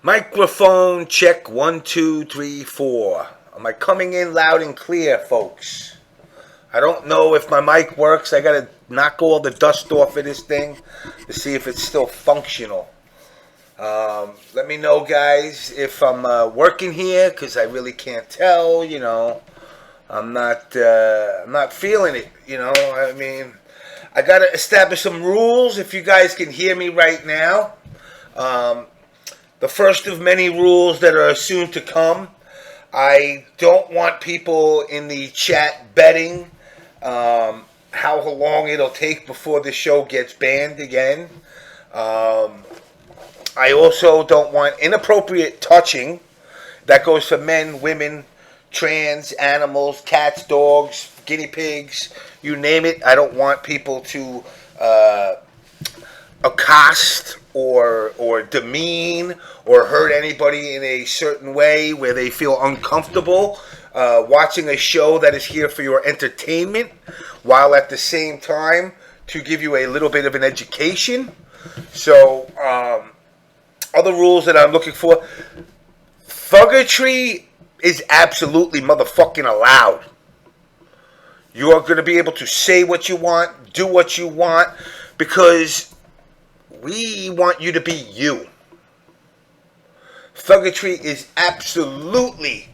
Microphone check 1 2 3 4. Am I coming in loud and clear, folks? I don't know if my mic works. I gotta knock all the dust off of this thing to see if it's still functional. Let me know, guys, if I'm working here, because I really can't tell. I'm not feeling it. I mean, I gotta establish some rules. If you guys can hear me right now. The first of many rules that are soon to come. I don't want people in the chat betting how long it'll take before the show gets banned again. I also don't want inappropriate touching. That goes for men, women, trans, animals, cats, dogs, guinea pigs, you name it. I don't want people to accost or demean or hurt anybody in a certain way where they feel uncomfortable watching a show that is here for your entertainment, while at the same time to give you a little bit of an education. So, other rules that I'm looking for: thuggetry is absolutely motherfucking allowed. You are going to be able to say what you want, do what you want, because we want you to be you. Thuggetry is absolutely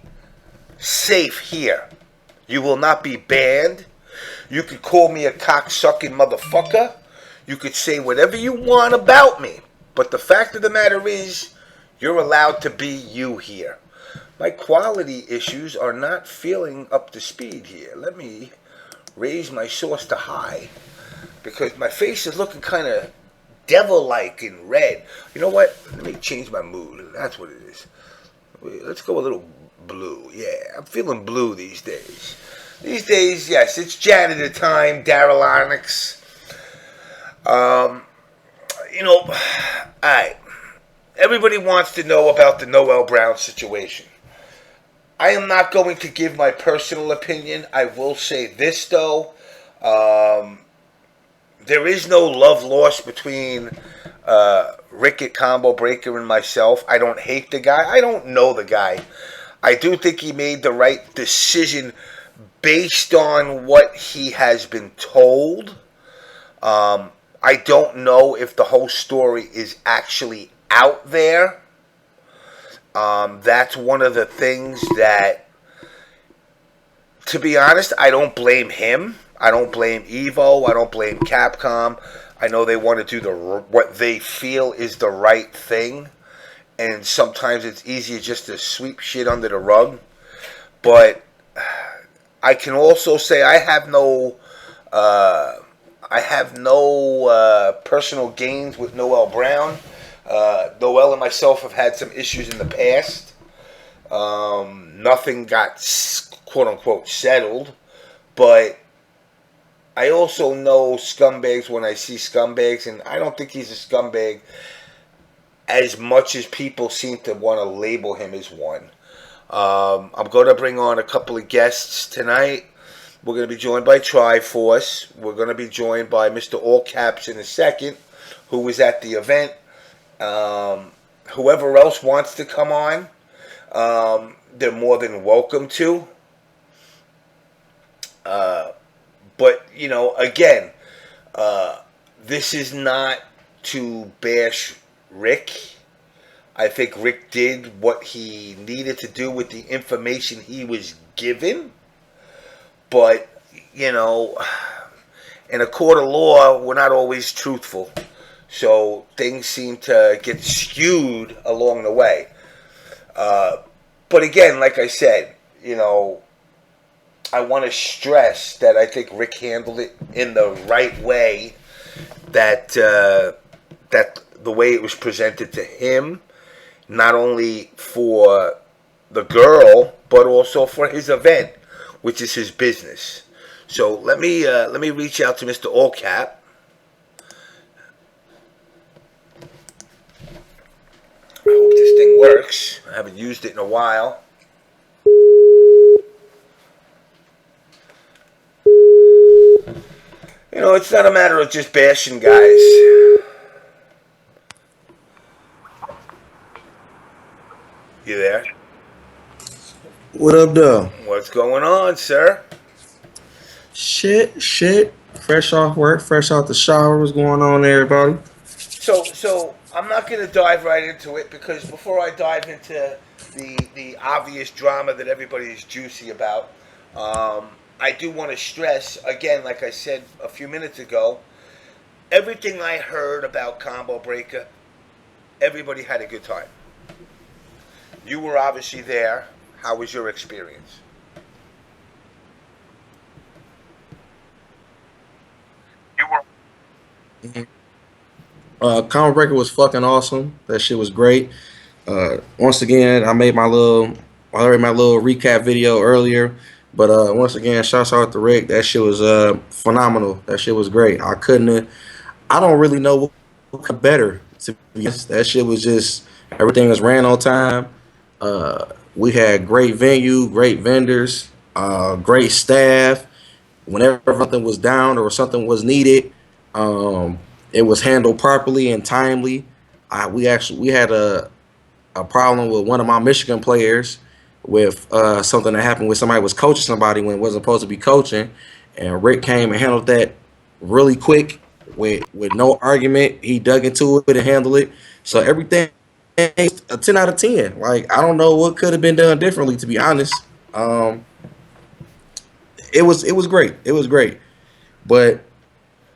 safe here. You will not be banned. You could call me a cocksucking motherfucker. You could say whatever you want about me. But the fact of the matter is, you're allowed to be you here. My quality issues are not feeling up to speed here. Let me raise my source to high, because my face is looking kind of devil-like and red. You know what? Let me change my mood. That's what it is. Let's go a little blue. Yeah, I'm feeling blue these days. These days, yes, it's janitor time, Daryl Onyx. Alright. Everybody wants to know about the Noel Brown situation. I am not going to give my personal opinion. I will say this, though. There is no love lost between Rick at Combo Breaker and myself. I don't hate the guy. I don't know the guy. I do think he made the right decision based on what he has been told. I don't know if the whole story is actually out there. That's one of the things that, to be honest, I don't blame him. I don't blame Evo. I don't blame Capcom. I know they want to do what they feel is the right thing, and sometimes it's easier just to sweep shit under the rug. But I can also say I have no personal gains with Noel Brown. Noel and myself have had some issues in the past. Nothing got quote unquote settled, but I also know scumbags when I see scumbags, and I don't think he's a scumbag as much as people seem to want to label him as one. I'm going to bring on a couple of guests tonight. We're going to be joined by Triforce. We're going to be joined by Mr. All Caps in a second, who was at the event. Whoever else wants to come on, they're more than welcome to. But, again, this is not to bash Rick. I think Rick did what he needed to do with the information he was given. But, in a court of law, we're not always truthful. So things seem to get skewed along the way. But again, like I said, I want to stress that I think Rick handled it in the right way. That the way it was presented to him, not only for the girl, but also for his event, which is his business. So let me reach out to Mr. Allcap. I hope this thing works. I haven't used it in a while. It's not a matter of just bashing guys. You there? What up, though? What's going on, sir? Shit. Fresh off work, fresh out the shower. What's going on, everybody? So I'm not going to dive right into it because before I dive into the obvious drama that everybody is juicy about, I do want to stress again, like I said a few minutes ago, everything I heard about Combo Breaker, everybody had a good time. You were obviously there. How was your experience? Comic Breaker was fucking awesome. That shit was great. Once again, I made my little recap video earlier. But once again, shouts out to Rick. That shit was phenomenal. That shit was great. I don't really know what could better, to be honest. That shit was just, everything was ran on time. We had great venue, great vendors, great staff. Whenever something was down or something was needed, um, it was handled properly and timely. We had a problem with one of my Michigan players with something that happened with somebody was coaching somebody when it wasn't supposed to be coaching, and Rick came and handled that really quick with no argument. He dug into it and handled it. So everything a 10 out of 10. Like, I don't know what could have been done differently, to be honest. Um, it was great. It was great. But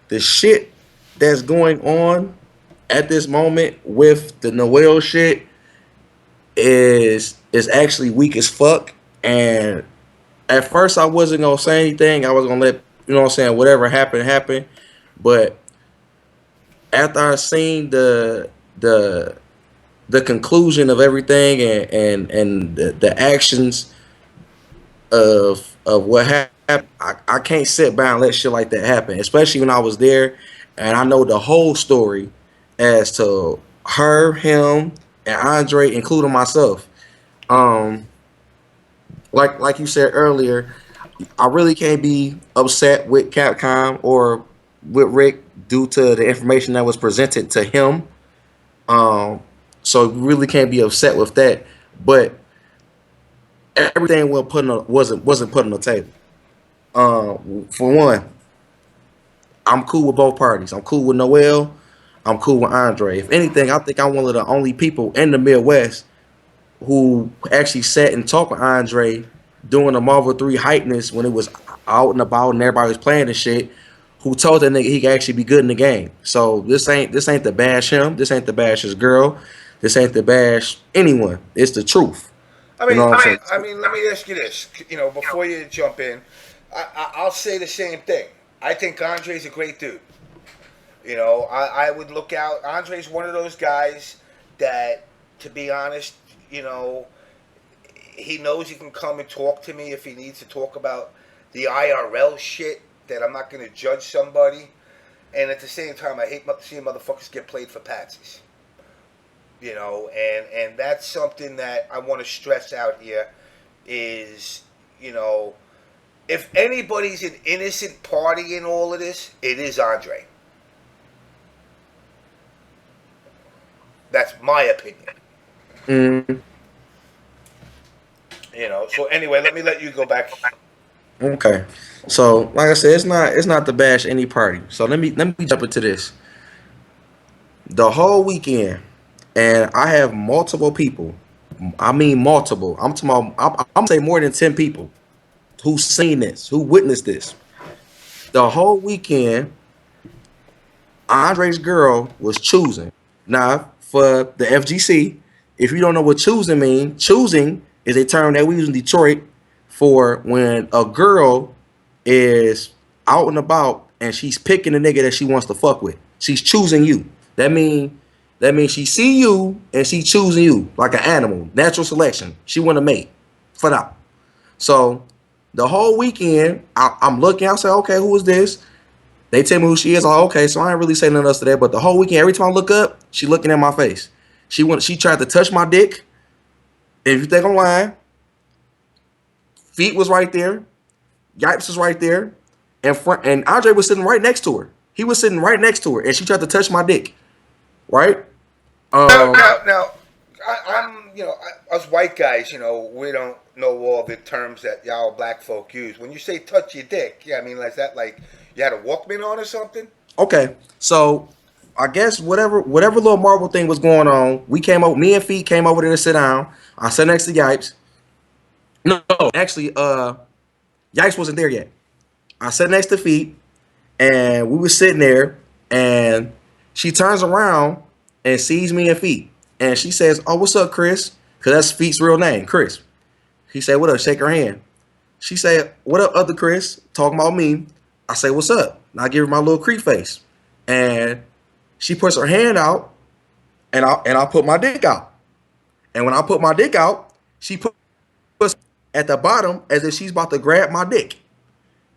the shit that's going on at this moment with the Noel shit is actually weak as fuck. And at first I wasn't gonna say anything. I was gonna let, you know what I'm saying, whatever happened happened. But after I seen the the conclusion of everything, and the actions of what happened, I can't sit by and let shit like that happen. Especially when I was there and I know the whole story as to her, him, and Andre, including myself. Um, like you said earlier, I really can't be upset with Capcom or with Rick due to the information that was presented to him. Um, so really can't be upset with that. But everything wasn't put on the table. For one, I'm cool with both parties. I'm cool with Noel. I'm cool with Andre. If anything, I think I'm one of the only people in the Midwest who actually sat and talked with Andre doing the Marvel 3 hypeness when it was out and about and everybody was playing and shit, who told that nigga he could actually be good in the game. So this ain't to bash him. This ain't to bash his girl. This ain't to bash anyone. It's the truth. I You mean, know what I'm saying? let me ask you this. You know, before you jump in, I'll say the same thing. I think Andre's a great dude. You know, I would look out. Andre's one of those guys that, to be honest, you know, he knows he can come and talk to me if he needs to talk about the IRL shit. That I'm not going to judge somebody, and at the same time, I hate seeing motherfuckers get played for patsies. You know, and that's something that I want to stress out here is, you know, if anybody's an innocent party in all of this, it is Andre. That's my opinion. Mm, You know. So anyway, let you go back. okay. So like I said, it's not to bash any party. So let me jump into this. The whole weekend, and I have multiple people. I mean multiple. I'm talking about, I'm gonna say more than 10 people who seen this, who witnessed this. The whole weekend, Andre's girl was choosing. Now, for the FGC, if you don't know what choosing means, choosing is a term that we use in Detroit for when a girl is out and about and she's picking a nigga that she wants to fuck with. She's choosing you. That mean that means she see you and she choosing you like an animal. Natural selection. She want to mate. For now. So the whole weekend, I'm looking. I say, okay, who is this? They tell me who she is. I'm like, okay, so I ain't really saying nothing else to that. But the whole weekend, every time I look up, she looking at my face. She tried to touch my dick. If you think I'm lying, feet was right there, Yipes was right there, and Andre was sitting right next to her. He was sitting right next to her, and she tried to touch my dick. Right? Now, Um, now, now, I'm us white guys, we don't know all the terms that y'all black folk use. When you say touch your dick, yeah, I mean, like that, like you had a Walkman on or something? Okay, so I guess whatever little Marvel thing was going on, we came over. Me and Feet came over there to sit down. I sat next to Yipes. No, actually, Yipes wasn't there yet. I sat next to Feet, and we were sitting there, and she turns around and sees me and Feet, and she says, "Oh, what's up, Chris?" Because that's Feet's real name, Chris. He said, "What up?" Shake her hand. She said, "What up, other Chris?" Talking about me. I say, "What's up?" And I give her my little creep face, and she puts her hand out, and I put my dick out. And when I put my dick out, she puts at the bottom as if she's about to grab my dick.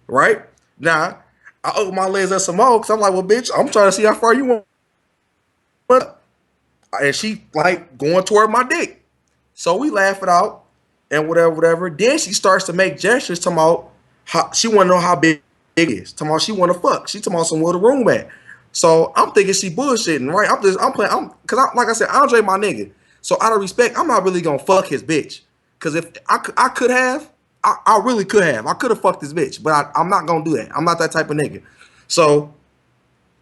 Right now, I open my legs up some more because I'm like, "Well, bitch, I'm trying to see how far you want." And she like going toward my dick. So we laugh it out and whatever. Then she starts to make gestures talking about how she want to know how big it is. Talking about she want to fuck. She talking about some where the room at. So I'm thinking she bullshitting, right? I'm playing. Because like I said, Andre my nigga. So out of respect, I'm not really gonna fuck his bitch. Because if I could have, I really could have. I could have fucked this bitch, but I'm not gonna do that. I'm not that type of nigga. So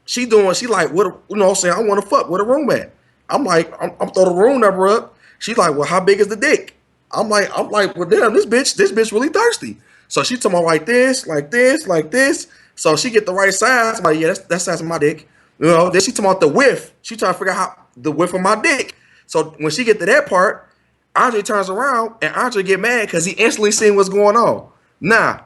she like, what, saying, I want to fuck, where the room at? I'm like, I'm throw the room number up. She's like, well, how big is the dick? I'm like, well, damn, this bitch really thirsty. So she told me like this, like this, like this. So she get the right size. I'm like, yeah, that's size of my dick. Then she talking about the width. She trying to figure out how the width of my dick. So when she get to that part, Andre turns around and Andre get mad because he instantly seen what's going on. Nah,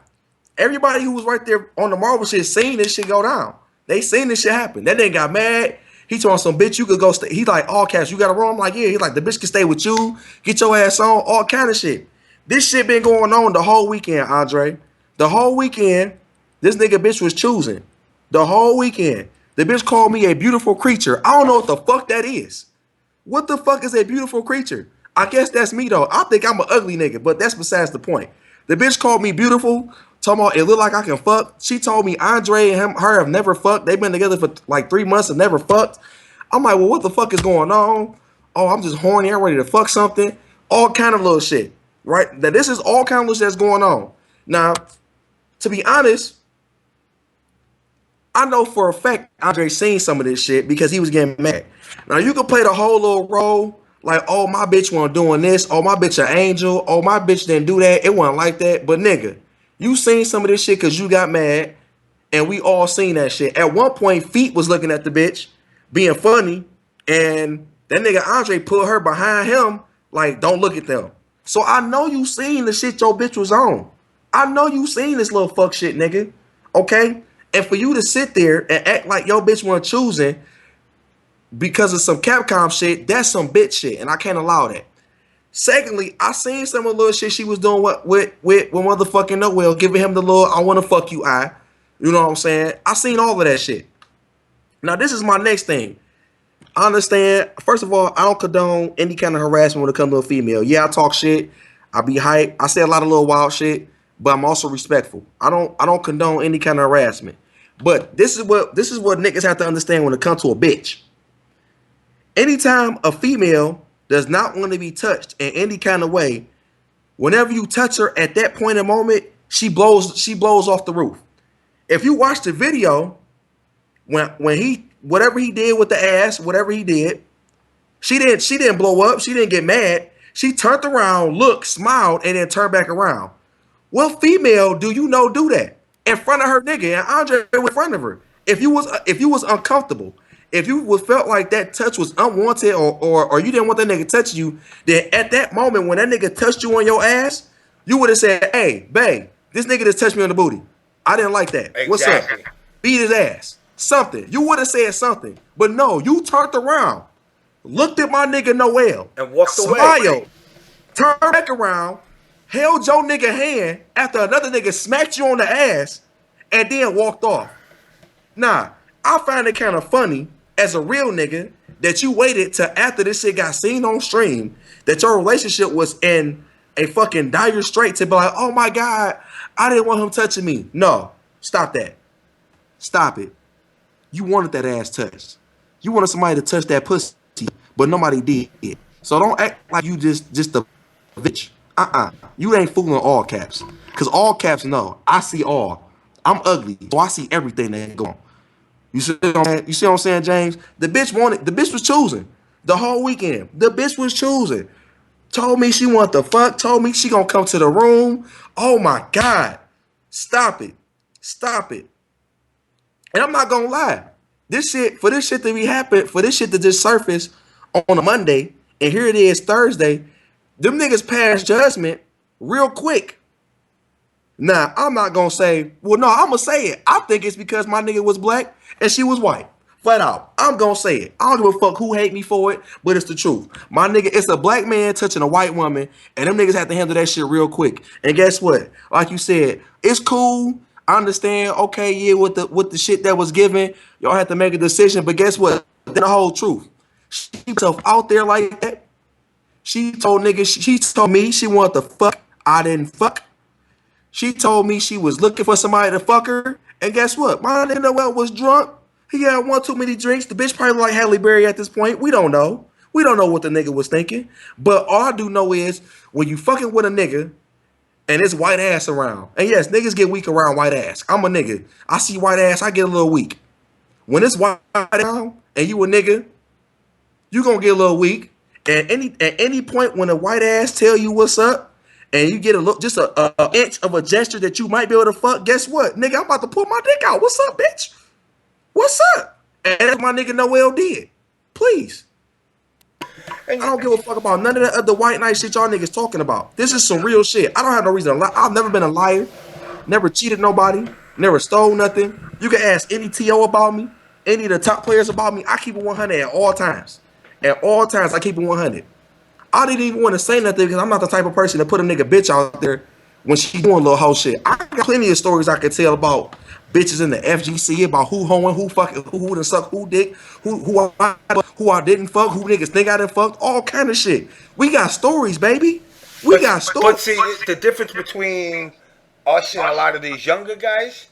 everybody who was right there on the Marvel shit seen this shit go down. They seen this shit happen. That nigga got mad. He told some bitch, you could go stay. He like, all cash, you got a room? I'm like, yeah. He's like, the bitch can stay with you. Get your ass on. All kind of shit. This shit been going on the whole weekend, Andre. The whole weekend, this nigga bitch was choosing. The whole weekend. The bitch called me a beautiful creature. I don't know what the fuck that is. What the fuck is a beautiful creature? I guess that's me though. I think I'm an ugly nigga, but that's besides the point. The bitch called me beautiful. Talking about it look like I can fuck. She told me Andre and her have never fucked. They've been together for like 3 months and never fucked. I'm like, well, what the fuck is going on? Oh, I'm just horny. I'm ready to fuck something. All kind of little shit, right? That this is all kind of little shit that's going on. Now, to be honest, I know for a fact Andre seen some of this shit because he was getting mad. Now you can play the whole little role like, oh, my bitch wasn't doing this. Oh, my bitch an angel. Oh, my bitch didn't do that. It wasn't like that. But nigga, you seen some of this shit because you got mad, and we all seen that shit. At one point, Feet was looking at the bitch, being funny, and that nigga Andre put her behind him, like, don't look at them. So I know you seen the shit your bitch was on. I know you seen this little fuck shit, nigga. Okay? And for you to sit there and act like your bitch wasn't choosing because of some Capcom shit, that's some bitch shit, and I can't allow that. Secondly, I seen some of the little shit she was doing with motherfucking Noel, giving him the little I want to fuck you eye. You know what I'm saying? I seen all of that shit. Now, this is my next thing. I understand. First of all, I don't condone any kind of harassment when it comes to a female. Yeah, I talk shit. I be hype. I say a lot of little wild shit, but I'm also respectful. I don't condone any kind of harassment. But this is what niggas have to understand when it comes to a bitch. Anytime a female does not want to be touched in any kind of way, whenever you touch her at that point in moment, she blows off the roof. If you watch the video, when he whatever he did with the ass, whatever he did, she didn't blow up, she didn't get mad. She turned around, looked, smiled, and then turned back around. What female do you know do that in front of her nigga and Andre in front of her? If you was uncomfortable, if you felt like that touch was unwanted or you didn't want that nigga touch you, then at that moment when that nigga touched you on your ass, you would have said, hey, babe, this nigga just touched me on the booty. I didn't like that. Exactly. What's up? Beat his ass. Something. You would have said something. But no, you turned around, looked at my nigga Noel, and walked away. Smiled, turned back around, held your nigga hand after another nigga smacked you on the ass, and then walked off. Nah, I find it kind of funny as a real nigga that you waited till after this shit got seen on stream, that your relationship was in a fucking dire strait to be like, oh my God, I didn't want him touching me. No, stop that. Stop it. You wanted that ass touched. You wanted somebody to touch that pussy, but nobody did. So don't act like you just a bitch. You ain't fooling all caps. Cause all caps know. I see all. I'm ugly, so I see everything that go on. You see what I'm saying? You see what I'm saying, James? The bitch wanted. The bitch was choosing the whole weekend. The bitch was choosing. Told me she want the fuck. Told me she gonna come to the room. Oh my god! Stop it! Stop it! And I'm not gonna lie. This shit to be happen, for this shit to just surface on a Monday, and here it is Thursday. Them niggas pass judgment real quick. Now, I'm not gonna say, well, no, I'm gonna say it. I think it's because my nigga was black and she was white. Flat out. I'm gonna say it. I don't give a fuck who hate me for it, but it's the truth. My nigga, it's a black man touching a white woman, and them niggas have to handle that shit real quick. And guess what? Like you said, it's cool. I understand, okay, yeah, with the shit that was given, y'all have to make a decision. But guess what? The whole truth. She put herself out there like that. She told niggas, she told me she wanted to fuck. I didn't fuck. She told me she was looking for somebody to fuck her. And guess what? My nigga Noel was drunk. He had one too many drinks. The bitch probably like Halle Berry at this point. We don't know. We don't know what the nigga was thinking. But all I do know is when you fucking with a nigga and it's white ass around. And yes, niggas get weak around white ass. I'm a nigga. I see white ass, I get a little weak. When it's white around and you a nigga, you gonna get a little weak. And at any point when a white ass tell you what's up, and you get a look, just a inch of a gesture that you might be able to fuck, guess what? Nigga, I'm about to pull my dick out. What's up, bitch? What's up? And that's what my nigga Noel did. Please. I don't give a fuck about none of that other white night shit y'all niggas talking about. This is some real shit. I don't have no reason to lie. I've never been a liar. Never cheated nobody. Never stole nothing. You can ask any TO about me. Any of the top players about me. I keep it 100 at all times. At all times, I keep it 100. I didn't even want to say nothing because I'm not the type of person to put a nigga bitch out there when she doing little hoe shit. I got plenty of stories I could tell about bitches in the FGC, about who hoeing, who fucking, who done suck, who dick, who I didn't fuck, who niggas think I done fucked, all kind of shit. We got stories, baby. We got stories. But see, the difference between us and a lot of these younger guys,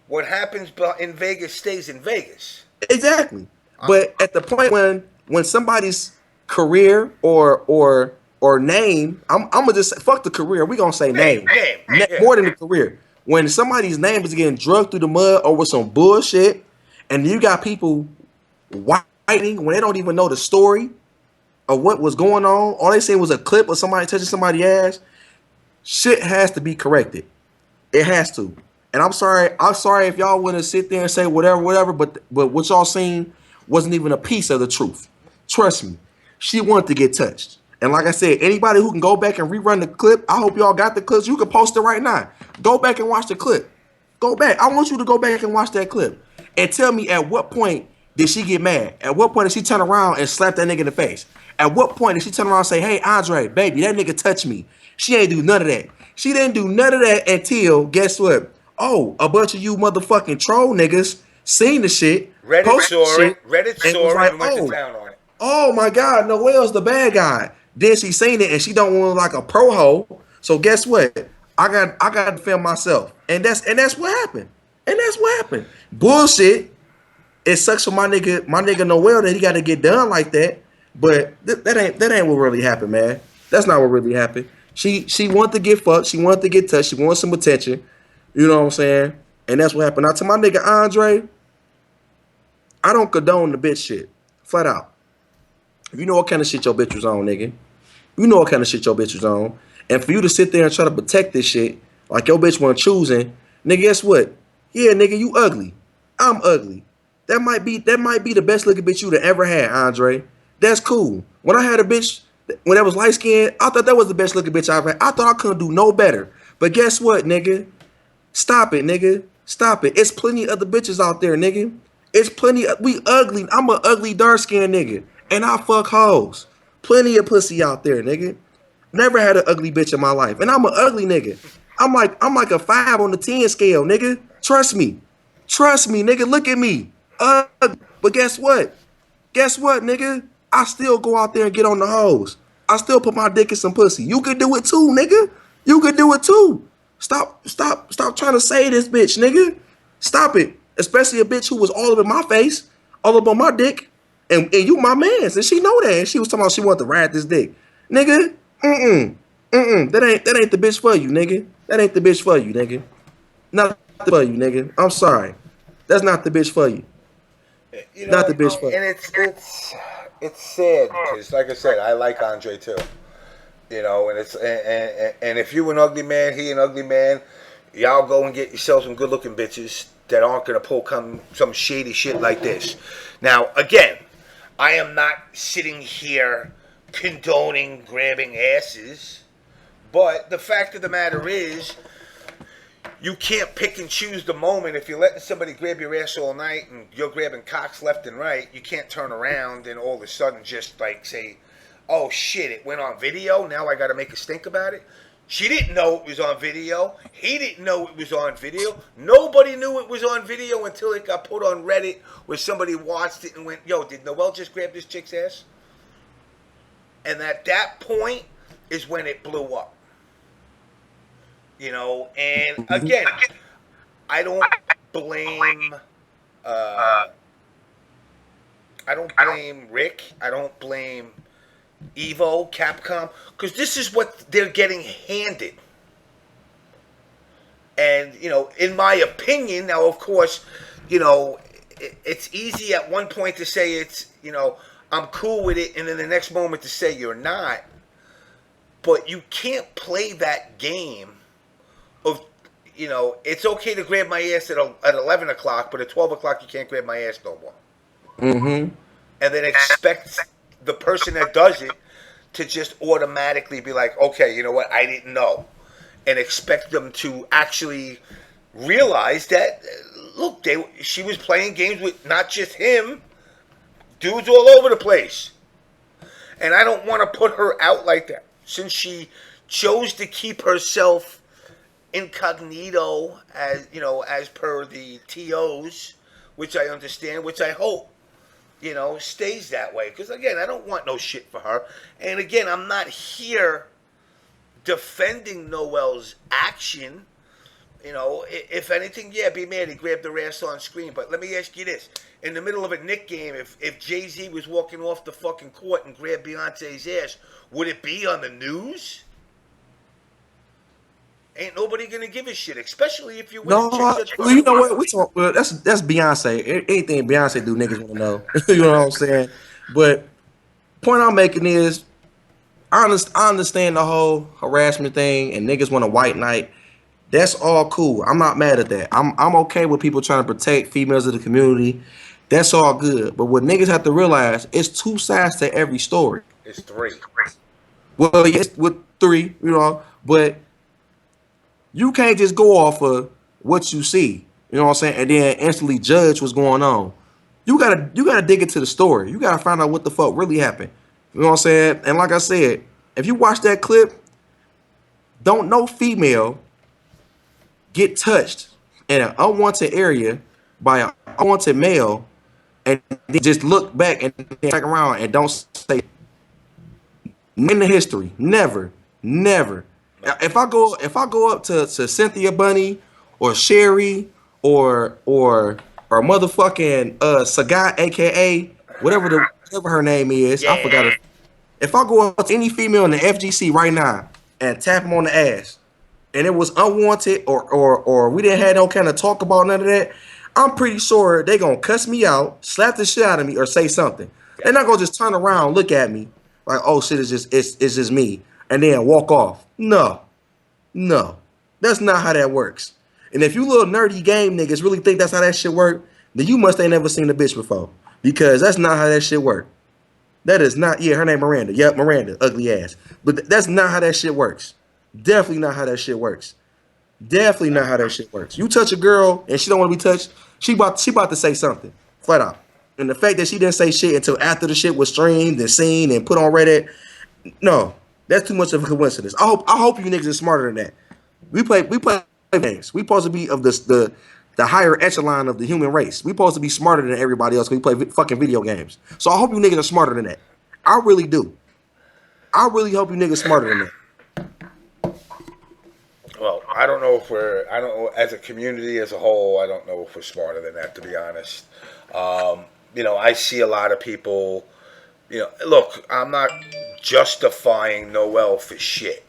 what happens in Vegas stays in Vegas. Exactly. But at the point when somebody's career or name, I'm gonna just fuck the career. We gonna say name. More than the career. When somebody's name is getting drugged through the mud over some bullshit, and you got people whiting when they don't even know the story of what was going on, all they say was a clip of somebody touching somebody's ass, shit has to be corrected. It has to. And I'm sorry if y'all want to sit there and say whatever, but what y'all seen wasn't even a piece of the truth. Trust me. She wanted to get touched. And like I said, anybody who can go back and rerun the clip, I hope y'all got the clips. You can post it right now. Go back and watch the clip. Go back. I want you to go back and watch that clip. And tell me at what point did she get mad? At what point did she turn around and slap that nigga in the face? At what point did she turn around and say, hey, Andre, baby, that nigga touched me? She ain't do none of that. She didn't do none of that until, guess what? Oh, a bunch of you motherfucking troll niggas seen the shit. Reddit saw it and went to town on it. Oh my God, Noel's the bad guy. Then she seen it and she don't want like a pro hoe. So guess what? I got to film myself. And that's what happened. And that's what happened. Bullshit. It sucks for my nigga Noel that he got to get done like that. But that ain't what really happened, man. That's not what really happened. She wanted to get fucked. She wanted to get touched. She wanted some attention. You know what I'm saying? And that's what happened. Now to my nigga Andre, I don't condone the bitch shit. Flat out. You know what kind of shit your bitch was on, nigga. You know what kind of shit your bitch was on. And for you to sit there and try to protect this shit, like your bitch wasn't choosing, nigga, guess what? Yeah, nigga, you ugly. I'm ugly. That might be the best looking bitch you'd have ever had, Andre. That's cool. When I had a bitch, when that was light skinned, I thought that was the best looking bitch I ever had. I thought I couldn't do no better. But guess what, nigga? Stop it, nigga. Stop it. It's plenty of other bitches out there, nigga. It's plenty of, we ugly. I'm an ugly dark skinned nigga. And I fuck hoes. Plenty of pussy out there, nigga. Never had an ugly bitch in my life. And I'm an ugly nigga. I'm like a 5 on the 10 scale, nigga. Trust me. Trust me, nigga. Look at me. But guess what? Guess what, nigga? I still go out there and get on the hoes. I still put my dick in some pussy. You could do it too, nigga. You could do it too. Stop trying to say this bitch, nigga. Stop it. Especially a bitch who was all up in my face, all up on my dick. And you my mans, and she know that. And she was talking about she wanted to ride this dick. Nigga, that ain't the bitch for you, nigga. That ain't the bitch for you, nigga. Not for you, nigga. I'm sorry. That's not the bitch for you. You Not know, the bitch for you. and it's sad because, like I said, I like Andre too. You know, and and if you an ugly man, he an ugly man, y'all go and get yourself some good looking bitches that aren't gonna pull some shady shit like this. Now, again, I am not sitting here condoning grabbing asses, but the fact of the matter is, you can't pick and choose the moment. If you're letting somebody grab your ass all night and you're grabbing cocks left and right, you can't turn around and all of a sudden just like say, oh shit, it went on video, now I gotta make a stink about it. She didn't know it was on video. He didn't know it was on video. Nobody knew it was on video until it got put on Reddit where somebody watched it and went, yo, did Noel just grab this chick's ass? And at that point is when it blew up. You know, and again, I don't blame uh, I don't blame Rick. I don't blame Evo, Capcom, because this is what they're getting handed. And, you know, in my opinion, now, of course, you know, it's easy at one point to say it's, you know, I'm cool with it, and then the next moment to say you're not. But you can't play that game of, you know, it's okay to grab my ass at 11 o'clock, but at 12 o'clock you can't grab my ass no more. Mm-hmm. And then expect the person that does it to just automatically be like, okay, you know what, I didn't know. And expect them to actually realize that, look, she was playing games with not just him, dudes all over the place. And I don't want to put her out like that. Since she chose to keep herself incognito, as you know, as per the TOs, which I understand, which I hope, you know, stays that way. Because again, I don't want no shit for her. And again, I'm not here defending Noel's action. You know, if anything, yeah, be mad he grabbed her ass on screen. But let me ask you this: in the middle of a Knick game, if Jay-Z was walking off the fucking court and grabbed Beyonce's ass, would it be on the news? Ain't nobody gonna give a shit, especially if you're with a chick No, that's well, you know what? We talk. Well, that's Beyonce. Anything Beyonce do, niggas want to know. You know what I'm saying? But point I'm making is, I understand the whole harassment thing, and niggas want a white knight. That's all cool. I'm not mad at that. I'm okay with people trying to protect females of the community. That's all good. But what niggas have to realize, it's two sides to every story. it's three. Well, yes, with three, you know, but you can't just go off of what you see, you know what I'm saying, and then instantly judge what's going on. You gotta dig into the story. You gotta find out what the fuck really happened. You know what I'm saying? And like I said, if you watch that clip, don't no female get touched in an unwanted area by an unwanted male and they just look back and back around and don't say in the history. Never. Never. If I go up to Cynthia Bunny or Sherry or motherfucking Sagat, aka whatever her name is, I forgot Yeah. it. If I go up to any female in the FGC right now and tap them on the ass, and it was unwanted or we didn't have no kind of talk about none of that, I'm pretty sure they gonna cuss me out, slap the shit out of me, or say something. They're Yep. not gonna just turn around, look at me like, oh shit, it's just me, and then walk off. No, no, that's not how that works. And if you little nerdy game niggas really think that's how that shit work, then you must ain't never seen a bitch before, because that's not how that shit work. That is not. Yeah, her name Miranda. Yep, Miranda, ugly ass. But that's not how that shit works. Definitely not how that shit works. Definitely not how that shit works. You touch a girl and she don't want to be touched, she about to say something flat out. And the fact that she didn't say shit until after the shit was streamed and seen and put on Reddit, no, that's too much of a coincidence. I hope you niggas are smarter than that. We play games. We supposed to be of the higher echelon of the human race. We supposed to be smarter than everybody else. 'Cause we play fucking video games. So I hope you niggas are smarter than that. I really do. I really hope you niggas smarter than that. Well, I don't know if we're. I don't know as a community as a whole. I don't know if we're smarter than that, to be honest. I see a lot of people. Look, I'm not justifying Noel for shit.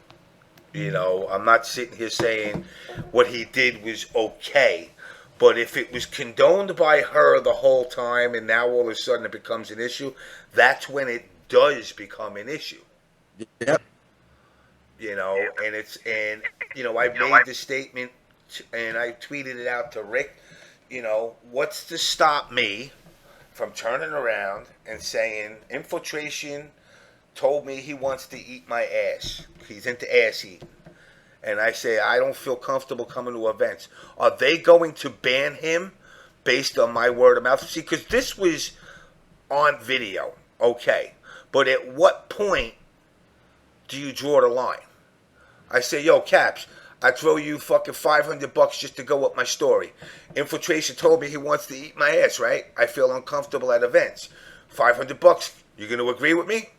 I'm not sitting here saying what he did was okay. But if it was condoned by her the whole time and now all of a sudden it becomes an issue, that's when it does become an issue. Yep. I made the statement and I tweeted it out to Rick. What's to stop me from turning around and saying Infiltration told me he wants to eat my ass. He's into ass eating. And I say, I don't feel comfortable coming to events. Are they going to ban him based on my word of mouth? See, because this was on video, okay. But at what point do you draw the line? I say, yo, Caps, I throw you fucking $500 just to go with my story. Infiltration told me he wants to eat my ass, right? I feel uncomfortable at events. $500. You going to agree with me?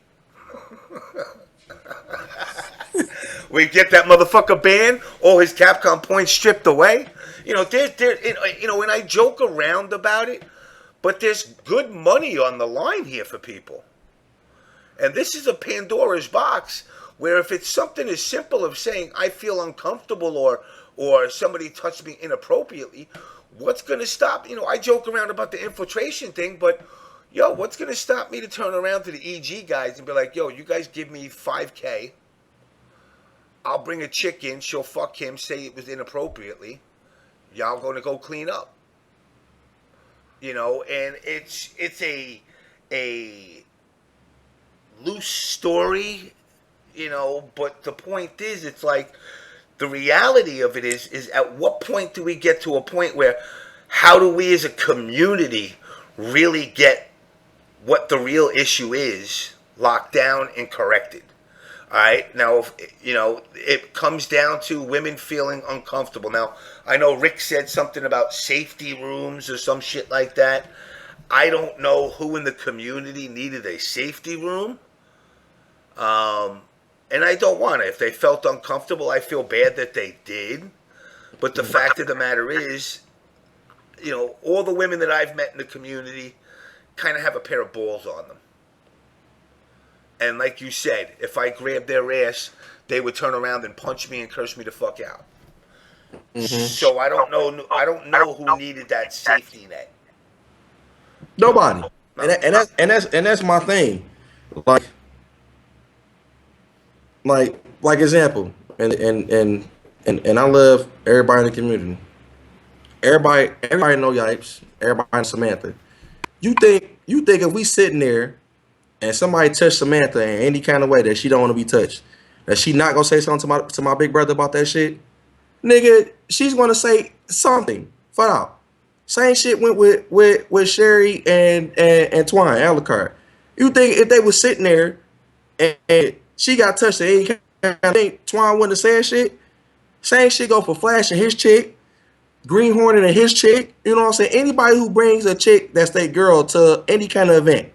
We get that motherfucker banned, all his Capcom points stripped away. And I joke around about it, but there's good money on the line here for people. And this is a Pandora's box where if it's something as simple as saying I feel uncomfortable or somebody touched me inappropriately, what's going to stop? I joke around about the Infiltration thing, but what's going to stop me to turn around to the EG guys and be like, yo, you guys give me $5K. I'll bring a chick in. She'll fuck him, say it was inappropriately. Y'all going to go clean up. And it's a loose story, but the point is, it's like the reality of it is at what point do we get to a point where how do we as a community really get what the real issue is locked down and corrected? All right. Now, it comes down to women feeling uncomfortable. Now, I know Rick said something about safety rooms or some shit like that. I don't know who in the community needed a safety room. And I don't want it. If they felt uncomfortable, I feel bad that they did. But the fact of the matter is, all the women that I've met in the community kind of have a pair of balls on them. And like you said, if I grabbed their ass, they would turn around and punch me and curse me the fuck out. Mm-hmm. So I don't know who needed that safety net. Nobody. And that's my thing. Like example, and I love everybody in the community. Everybody know Yipes. Everybody know Samantha. You think if we sitting there and somebody touched Samantha in any kind of way that she don't want to be touched, that she not gonna say something to my big brother about that shit? Nigga, she's gonna say something. Flat out. Same shit went with Sherry and Twine Alucard. You think if they was sitting there and she got touched at any kind of thing, Twine wouldn't have said shit? Same shit go for Flash and his chick, Green Hornet and his chick. You know what I'm saying? Anybody who brings a chick that's their girl to any kind of event.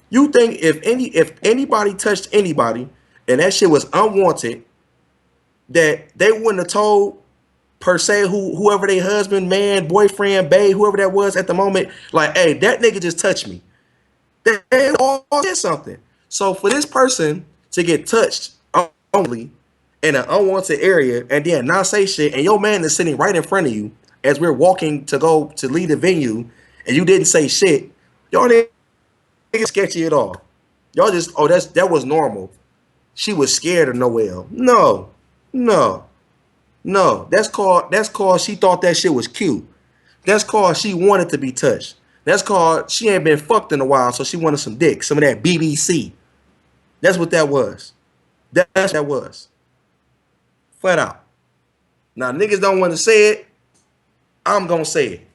You think if anybody touched anybody and that shit was unwanted, that they wouldn't have told per se whoever their husband, man, boyfriend, bae, whoever that was at the moment, like, hey, that nigga just touched me. They all did something. So for this person to get touched only in an unwanted area and then not say shit, and your man is sitting right in front of you as we're walking to go to leave the venue, and you didn't say shit, y'all niggas sketchy at all. Y'all just, that was normal. She was scared of Noel. No. That's called she thought that shit was cute. That's called she wanted to be touched. That's called she ain't been fucked in a while, so she wanted some dick, some of that BBC. That's what that was. That's what that was. Flat out. Now niggas don't want to say it. I'm gonna say it.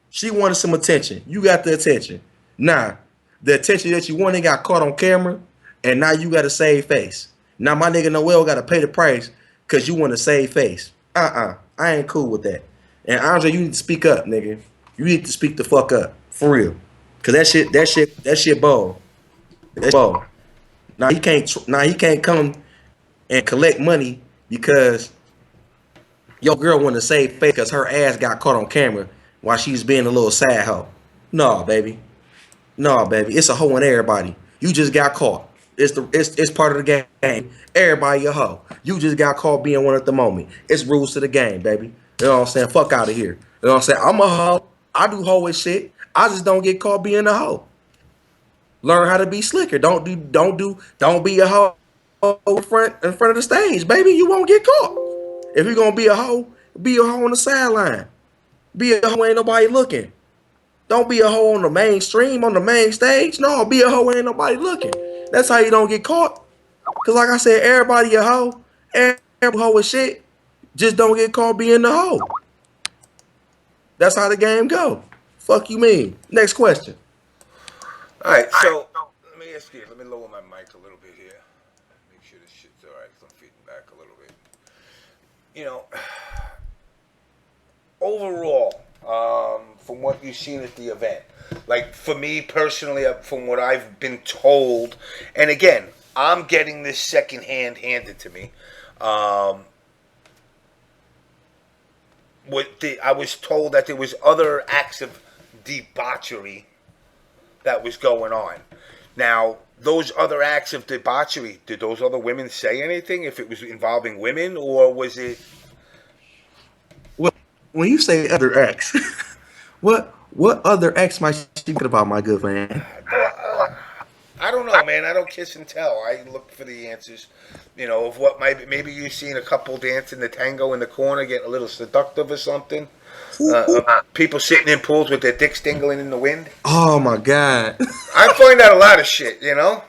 She wanted some attention. You got the attention. Nah, the attention that you wanted got caught on camera, and now you got to save face. Now my nigga Noel got to pay the price because you want to save face. I ain't cool with that. And Andre, you need to speak up, nigga. You need to speak the fuck up. For real. Cause that shit bold. That's bold. Now he can't come and collect money because your girl want to save face because her ass got caught on camera while she's being a little sad hoe. No, baby. No, baby. It's a hoe in everybody. You just got caught. It's part of the game. Everybody a hoe. You just got caught being one at the moment. It's rules to the game, baby. You know what I'm saying? Fuck out of here. You know what I'm saying? I'm a hoe. I do hoe and shit. I just don't get caught being a hoe. Learn how to be slicker. Don't be a hoe in front of the stage, baby. You won't get caught. If you're gonna be a hoe on the sideline. Be a hoe, ain't nobody looking. Don't be a hoe on the mainstream, on the main stage. No, be a hoe, ain't nobody looking. That's how you don't get caught. Cause like I said, everybody a hoe. Every hoe is shit. Just don't get caught being the hoe. That's how the game go. Fuck you mean. Next question. All right, so let me ask you. Let me lower my mic a little bit here. Make sure this shit's all right. 'Cause I'm feeding back a little bit. You know, overall, from what you've seen at the event, like for me personally, from what I've been told, and again, I'm getting this secondhand handed to me. I was told that there was other acts of debauchery that was going on. Now, those other acts of debauchery, did those other women say anything? If it was involving women, or was it? Well, when you say other X, what other X might you thinking about, my good man? I don't know, man. I don't kiss and tell. I look for the answers. You know, of what maybe you've seen a couple dancing the tango in the corner, getting a little seductive or something. People sitting in pools with their dicks dingling in the wind. Oh my god. I find out a lot of shit. You know.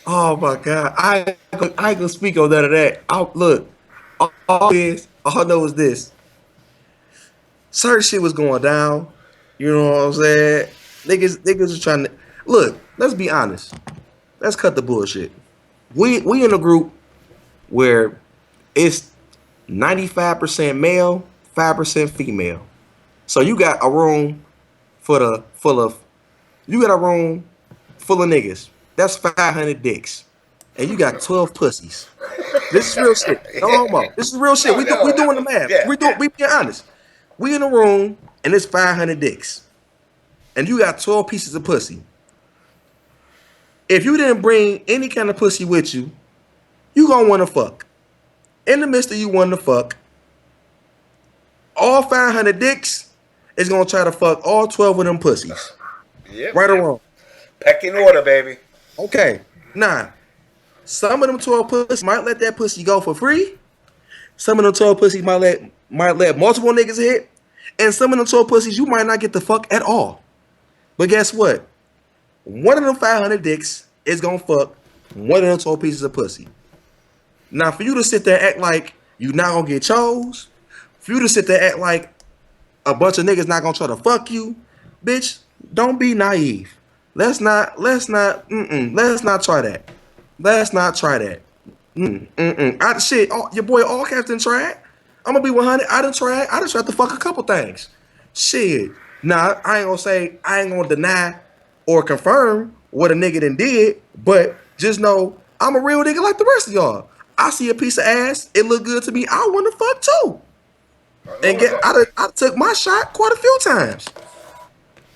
Oh my god. I ain't gonna speak on none of that. Look, all I know is this. Certain shit was going down. You know what I'm saying? Niggas was trying to look. Let's be honest. Let's cut the bullshit. We in a group where it's 95% male, 5% female. So you got a room full of you got a room full of niggas. That's 500 dicks, and you got 12 pussies. This is real shit. No homo. This is real shit. No, no. We doing the math. Yeah. We being honest. We in a room and it's 500 dicks, and you got 12 pieces of pussy. If you didn't bring any kind of pussy with you, you gonna want to fuck. In the midst of you wanting to fuck, all 500 dicks is gonna try to fuck all 12 of them pussies. Yep. Right or wrong? Pecking order, baby. Okay. Nah. Some of them 12 pussies might let that pussy go for free. Some of them 12 pussies might let multiple niggas hit. And some of them 12 pussies you might not get the fuck at all. But guess what? One of them 500 dicks is gonna fuck one of them 12 pieces of pussy. Now, for you to sit there and act like you not gonna get chose, for you to sit there and act like a bunch of niggas not gonna try to fuck you, bitch, don't be naive. Let's not try that. Let's not try that. Your boy All Captain tried. I'm gonna be 100. I done tried to fuck a couple things. Shit. Nah, I ain't gonna deny or confirm what a nigga done did, but just know I'm a real nigga like the rest of y'all. I see a piece of ass, it look good to me, I wanna fuck too. And I took my shot quite a few times.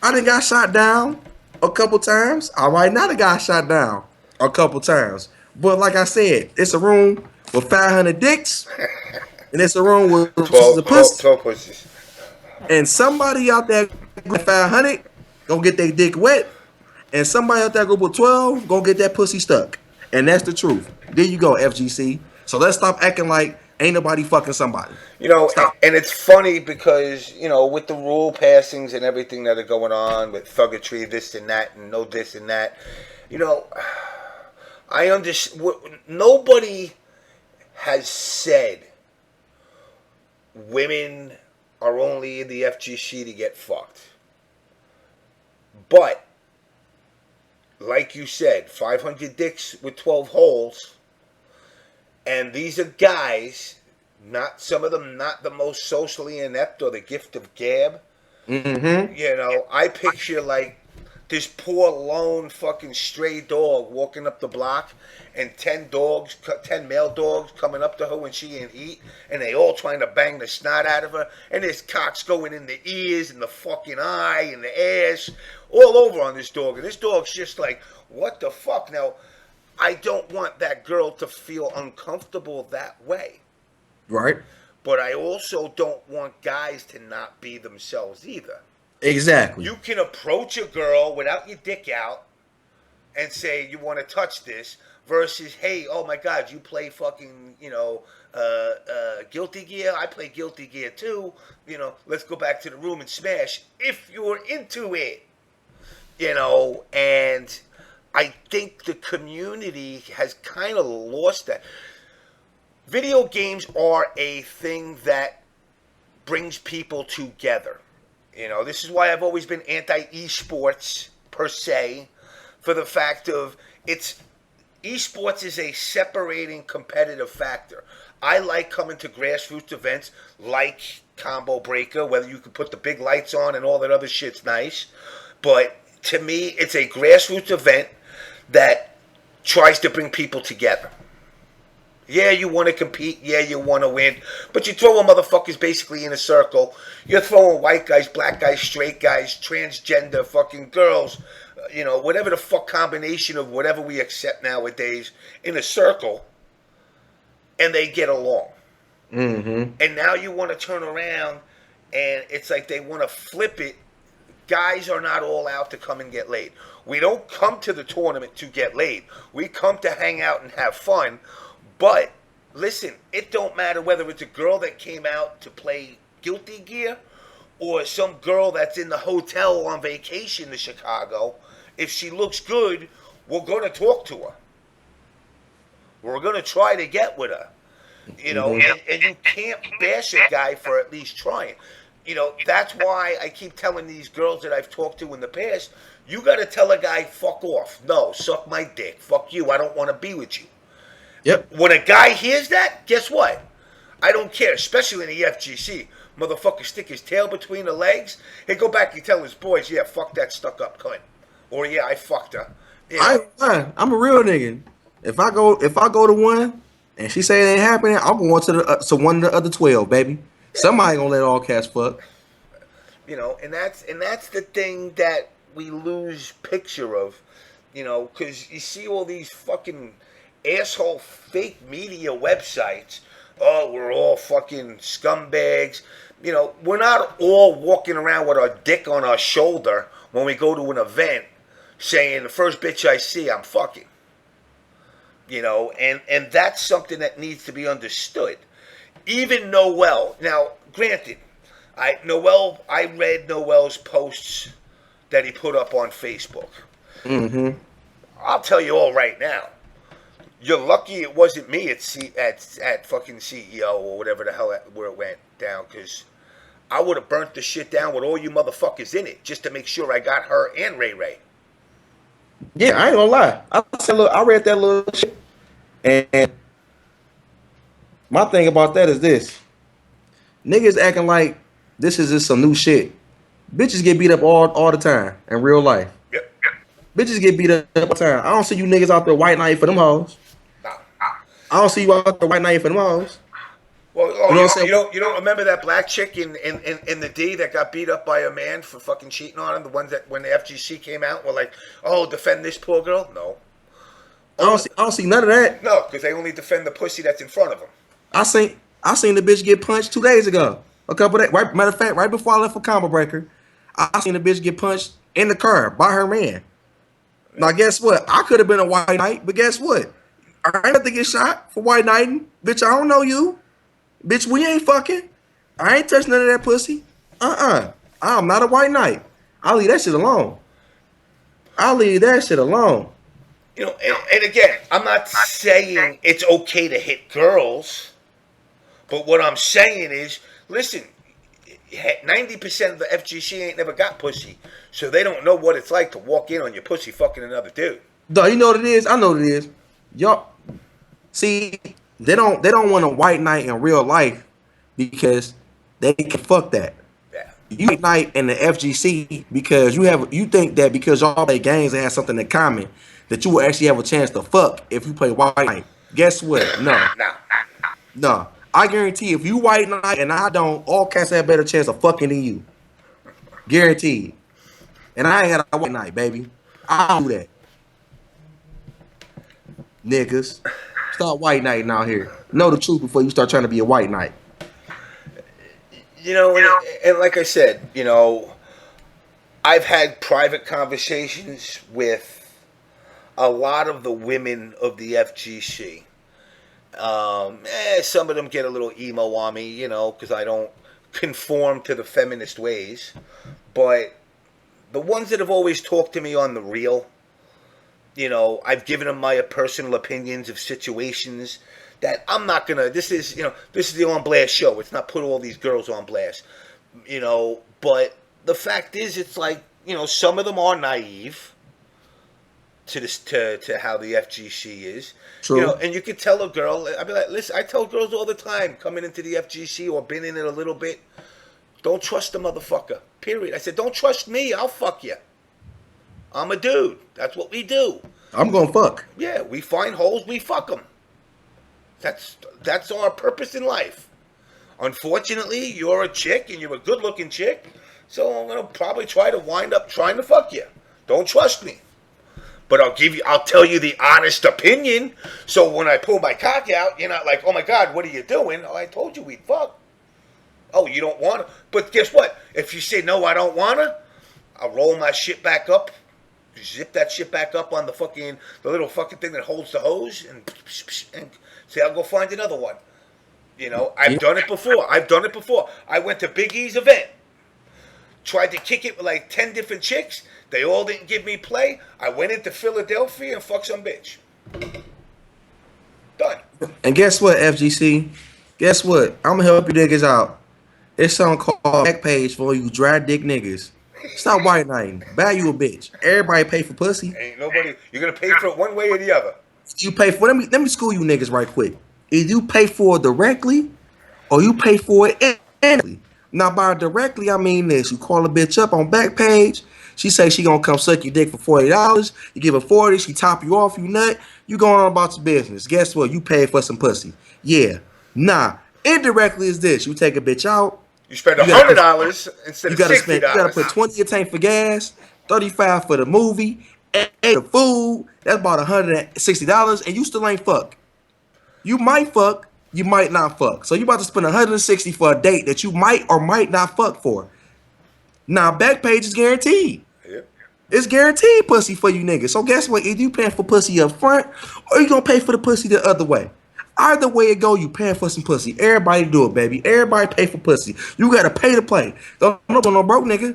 I done got shot down a couple times. I might not have got shot down a couple times. But like I said, it's a room with 500 dicks, and it's a room with 12 pussies. And somebody out there with 500 gonna get their dick wet, and somebody out there group with 12 gonna get that pussy stuck. And that's the truth. There you go, FGC. So let's stop acting like ain't nobody fucking somebody. You know, and it's funny because, you know, with the rule passings and everything that are going on with thuggetry, this and that, and no this and that, you know, I understand. Nobody has said women are only in the FGC to get fucked. But, like you said, 500 dicks with 12 holes, and these are guys, not some of them, not the most socially inept or the gift of gab. Mm-hmm. You know, I picture like this poor lone fucking stray dog walking up the block, and 10 male dogs coming up to her when she ain't eat, and they all trying to bang the snot out of her, and there's cocks going in the ears and the fucking eye and the ass, all over on this dog, and this dog's just like, what the fuck? Now, I don't want that girl to feel uncomfortable that way. Right. But I also don't want guys to not be themselves either. Exactly. You can approach a girl without your dick out and say you want to touch this versus, hey, oh my God, you play fucking, Guilty Gear? I play Guilty Gear too. Let's go back to the room and smash if you're into it. And I think the community has kind of lost that. Video games are a thing that brings people together. This is why I've always been anti-esports per se, for the fact of esports is a separating competitive factor. I like coming to grassroots events like Combo Breaker, whether you can put the big lights on and all that other shit's nice. But to me, it's a grassroots event that tries to bring people together. Yeah, you want to compete. Yeah, you want to win. But you're throwing motherfuckers basically in a circle. You're throwing white guys, black guys, straight guys, transgender fucking girls, whatever the fuck combination of whatever we accept nowadays in a circle, and they get along. Mm-hmm. And now you want to turn around, and it's like they want to flip it. Guys are not all out to come and get laid. We don't come to the tournament to get laid. We come to hang out and have fun. But, listen, it don't matter whether it's a girl that came out to play Guilty Gear or some girl that's in the hotel on vacation in Chicago. If she looks good, we're going to talk to her. We're going to try to get with her. And you can't bash a guy for at least trying. That's why I keep telling these girls that I've talked to in the past, you got to tell a guy, fuck off. No, suck my dick. Fuck you. I don't want to be with you. Yep. When a guy hears that, guess what? I don't care, especially in the FGC. Motherfucker stick his tail between the legs. He'll go back and tell his boys, yeah, fuck that stuck-up cunt. Or, yeah, I fucked her. I'm a real nigga. If I go to one and she say it ain't happening, I'm going to one of the other 12, baby. Somebody gonna let all cats fuck. And that's the thing that we lose picture of, because you see all these fucking asshole fake media websites. Oh, we're all fucking scumbags. We're not all walking around with our dick on our shoulder when we go to an event saying, the first bitch I see, I'm fucking. And that's something that needs to be understood. Even Noel. Now, granted, I read Noel's posts that he put up on Facebook. Mm-hmm. I'll tell you all right now. You're lucky it wasn't me at fucking CEO or whatever the hell where it went down, because I would have burnt the shit down with all you motherfuckers in it just to make sure I got her and Ray Ray. Yeah, I ain't gonna lie. I read that little shit, and my thing about that is this: niggas acting like this is just some new shit. Bitches get beat up all the time in real life. Yep. Bitches get beat up all the time. I don't see you niggas out there white knight for them hoes. Nah. I don't see you out there white knight for them hoes. Well, you don't remember that black chick in the D that got beat up by a man for fucking cheating on him? The ones that when the FGC came out were like, oh, defend this poor girl? No. I don't see none of that. No, because they only defend the pussy that's in front of them. I seen the bitch get punched 2 days ago. A couple of days. Matter of fact, right before I left for Combo Breaker, I seen the bitch get punched in the car by her man. Now, guess what? I could have been a white knight, but guess what? I ain't have to get shot for white knighting. Bitch, I don't know you. Bitch, we ain't fucking. I ain't touching none of that pussy. I'm not a white knight. I'll leave that shit alone. And again, I'm not saying it's okay to hit girls, but what I'm saying is, listen, 90% of the FGC ain't never got pussy, so they don't know what it's like to walk in on your pussy fucking another dude. Duh, you know what it is? I know what it is. Y'all, see, they don't want a white knight in real life because they can fuck that. Yeah. You unite in the FGC because you think that because y'all play games and have something in common that you will actually have a chance to fuck if you play White Knight. Guess what? No, Now, no. I guarantee if you White Knight and I don't, all cats have a better chance of fucking than you. Guaranteed. And I ain't had a White Knight, baby. I don't do that. Niggas. Start White Knighting out here. Know the truth before you start trying to be a White Knight. and like I said, I've had private conversations with a lot of the women of the FGC. Some of them get a little emo on me, because I don't conform to the feminist ways. But the ones that have always talked to me on the real, I've given them my personal opinions of situations that I'm not gonna. This is the On Blast show. It's not put all these girls on blast, But the fact is, it's like some of them are naive to this to how the FGC is. True. And you could tell a girl. I'd be like, listen, I tell girls all the time coming into the FGC or been in it a little bit, don't trust the motherfucker. Period. I said, don't trust me. I'll fuck you. I'm a dude. That's what we do. I'm gonna fuck. Yeah, we find holes, we fuck them. That's our purpose in life. Unfortunately, you're a chick and you're a good-looking chick, so I'm gonna probably try to wind up trying to fuck you. Don't trust me. But I'll tell you the honest opinion. So when I pull my cock out, you're not like, oh my God, what are you doing? Oh, I told you we'd fuck. Oh, you don't want to? But guess what? If you say no, I don't want to, I'll roll my shit back up, zip that shit back up on the little fucking thing that holds the hose, and say I'll go find another one. I've done it before. I went to Big E's event, tried to kick it with like 10 different chicks. They all didn't give me play. I went into Philadelphia and fucked some bitch. Done. And guess what, FGC? Guess what? I'm gonna help you niggas out. It's something called Backpage for you dry dick niggas. Stop White Knighting. Buy you a bitch. Everybody pay for pussy. Ain't nobody. You're gonna pay for it one way or the other. You pay for. Let me school you niggas right quick. Either you pay for it directly, or you pay for it indirectly. Now by directly, I mean this: you call a bitch up on Backpage. She say she gonna come suck your dick for $40. You give her 40. She top you off. You nut. You going on about your business. Guess what? You pay for some pussy. Yeah. Nah. Indirectly is this: you take a bitch out. You spend $100 instead of $60. You gotta put 20 in your tank for gas, 35 for the movie, and the food. That's about $160, and you still ain't fuck. You might fuck, you might not fuck. So you about to spend $160 for a date that you might or might not fuck for. Now Backpage is guaranteed. Yep. It's guaranteed pussy for you niggas. So guess what? Either you paying for pussy up front, or you gonna pay for the pussy the other way. Either way it go, you paying for some pussy. Everybody do it, baby. Everybody pay for pussy. You gotta pay to play. Don't no broke nigga.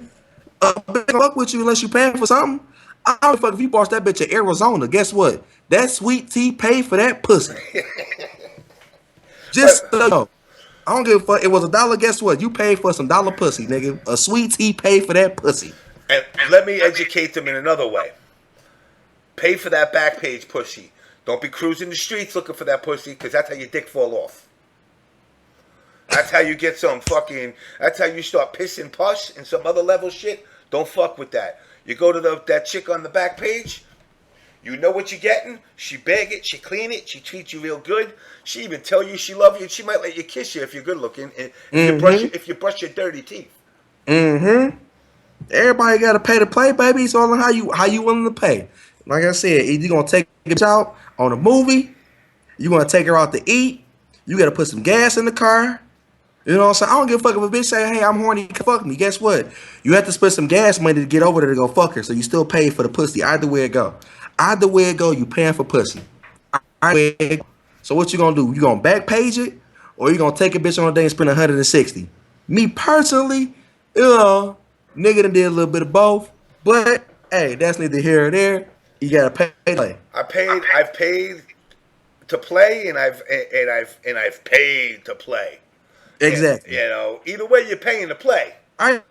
Fuck with you unless you paying for something. I don't fuck if you boss that bitch in Arizona. Guess what? That sweet tea paid for that pussy. Just so you know. I don't give a fuck. It was $1. Guess what? You paid for some dollar pussy, nigga. A sweet tea paid for that pussy. And let me educate them in another way. Pay for that Backpage pussy. Don't be cruising the streets looking for that pussy, because that's how your dick fall off. That's how you get some fucking. That's how you start pissing pus and some other level shit. Don't fuck with that. You go to that chick on the Backpage. You know what you're getting. She bag it. She clean it. She treats you real good. She even tell you she love you. She might let you kiss you if you're good looking. And if you brush your dirty teeth. Mm-hmm. Everybody got to pay to play, baby. It's all on how you willing to pay. Like I said, either you gonna take a out on a movie, you gonna take her out to eat. You gotta put some gas in the car. You know what I'm saying? I don't give a fuck if a bitch say, "Hey, I'm horny, fuck me." Guess what? You have to spend some gas money to get over there to go fuck her. So you still pay for the pussy. Either way it go. Either way it go, you paying for pussy. So what you gonna do? You gonna Backpage it, or you gonna take a bitch on a day and spend 160? Me personally, nigga done did a little bit of both. But hey, that's neither here or there. You gotta pay to play. I've paid to play, and I've paid to play. Exactly. And, either way, you're paying to play. Either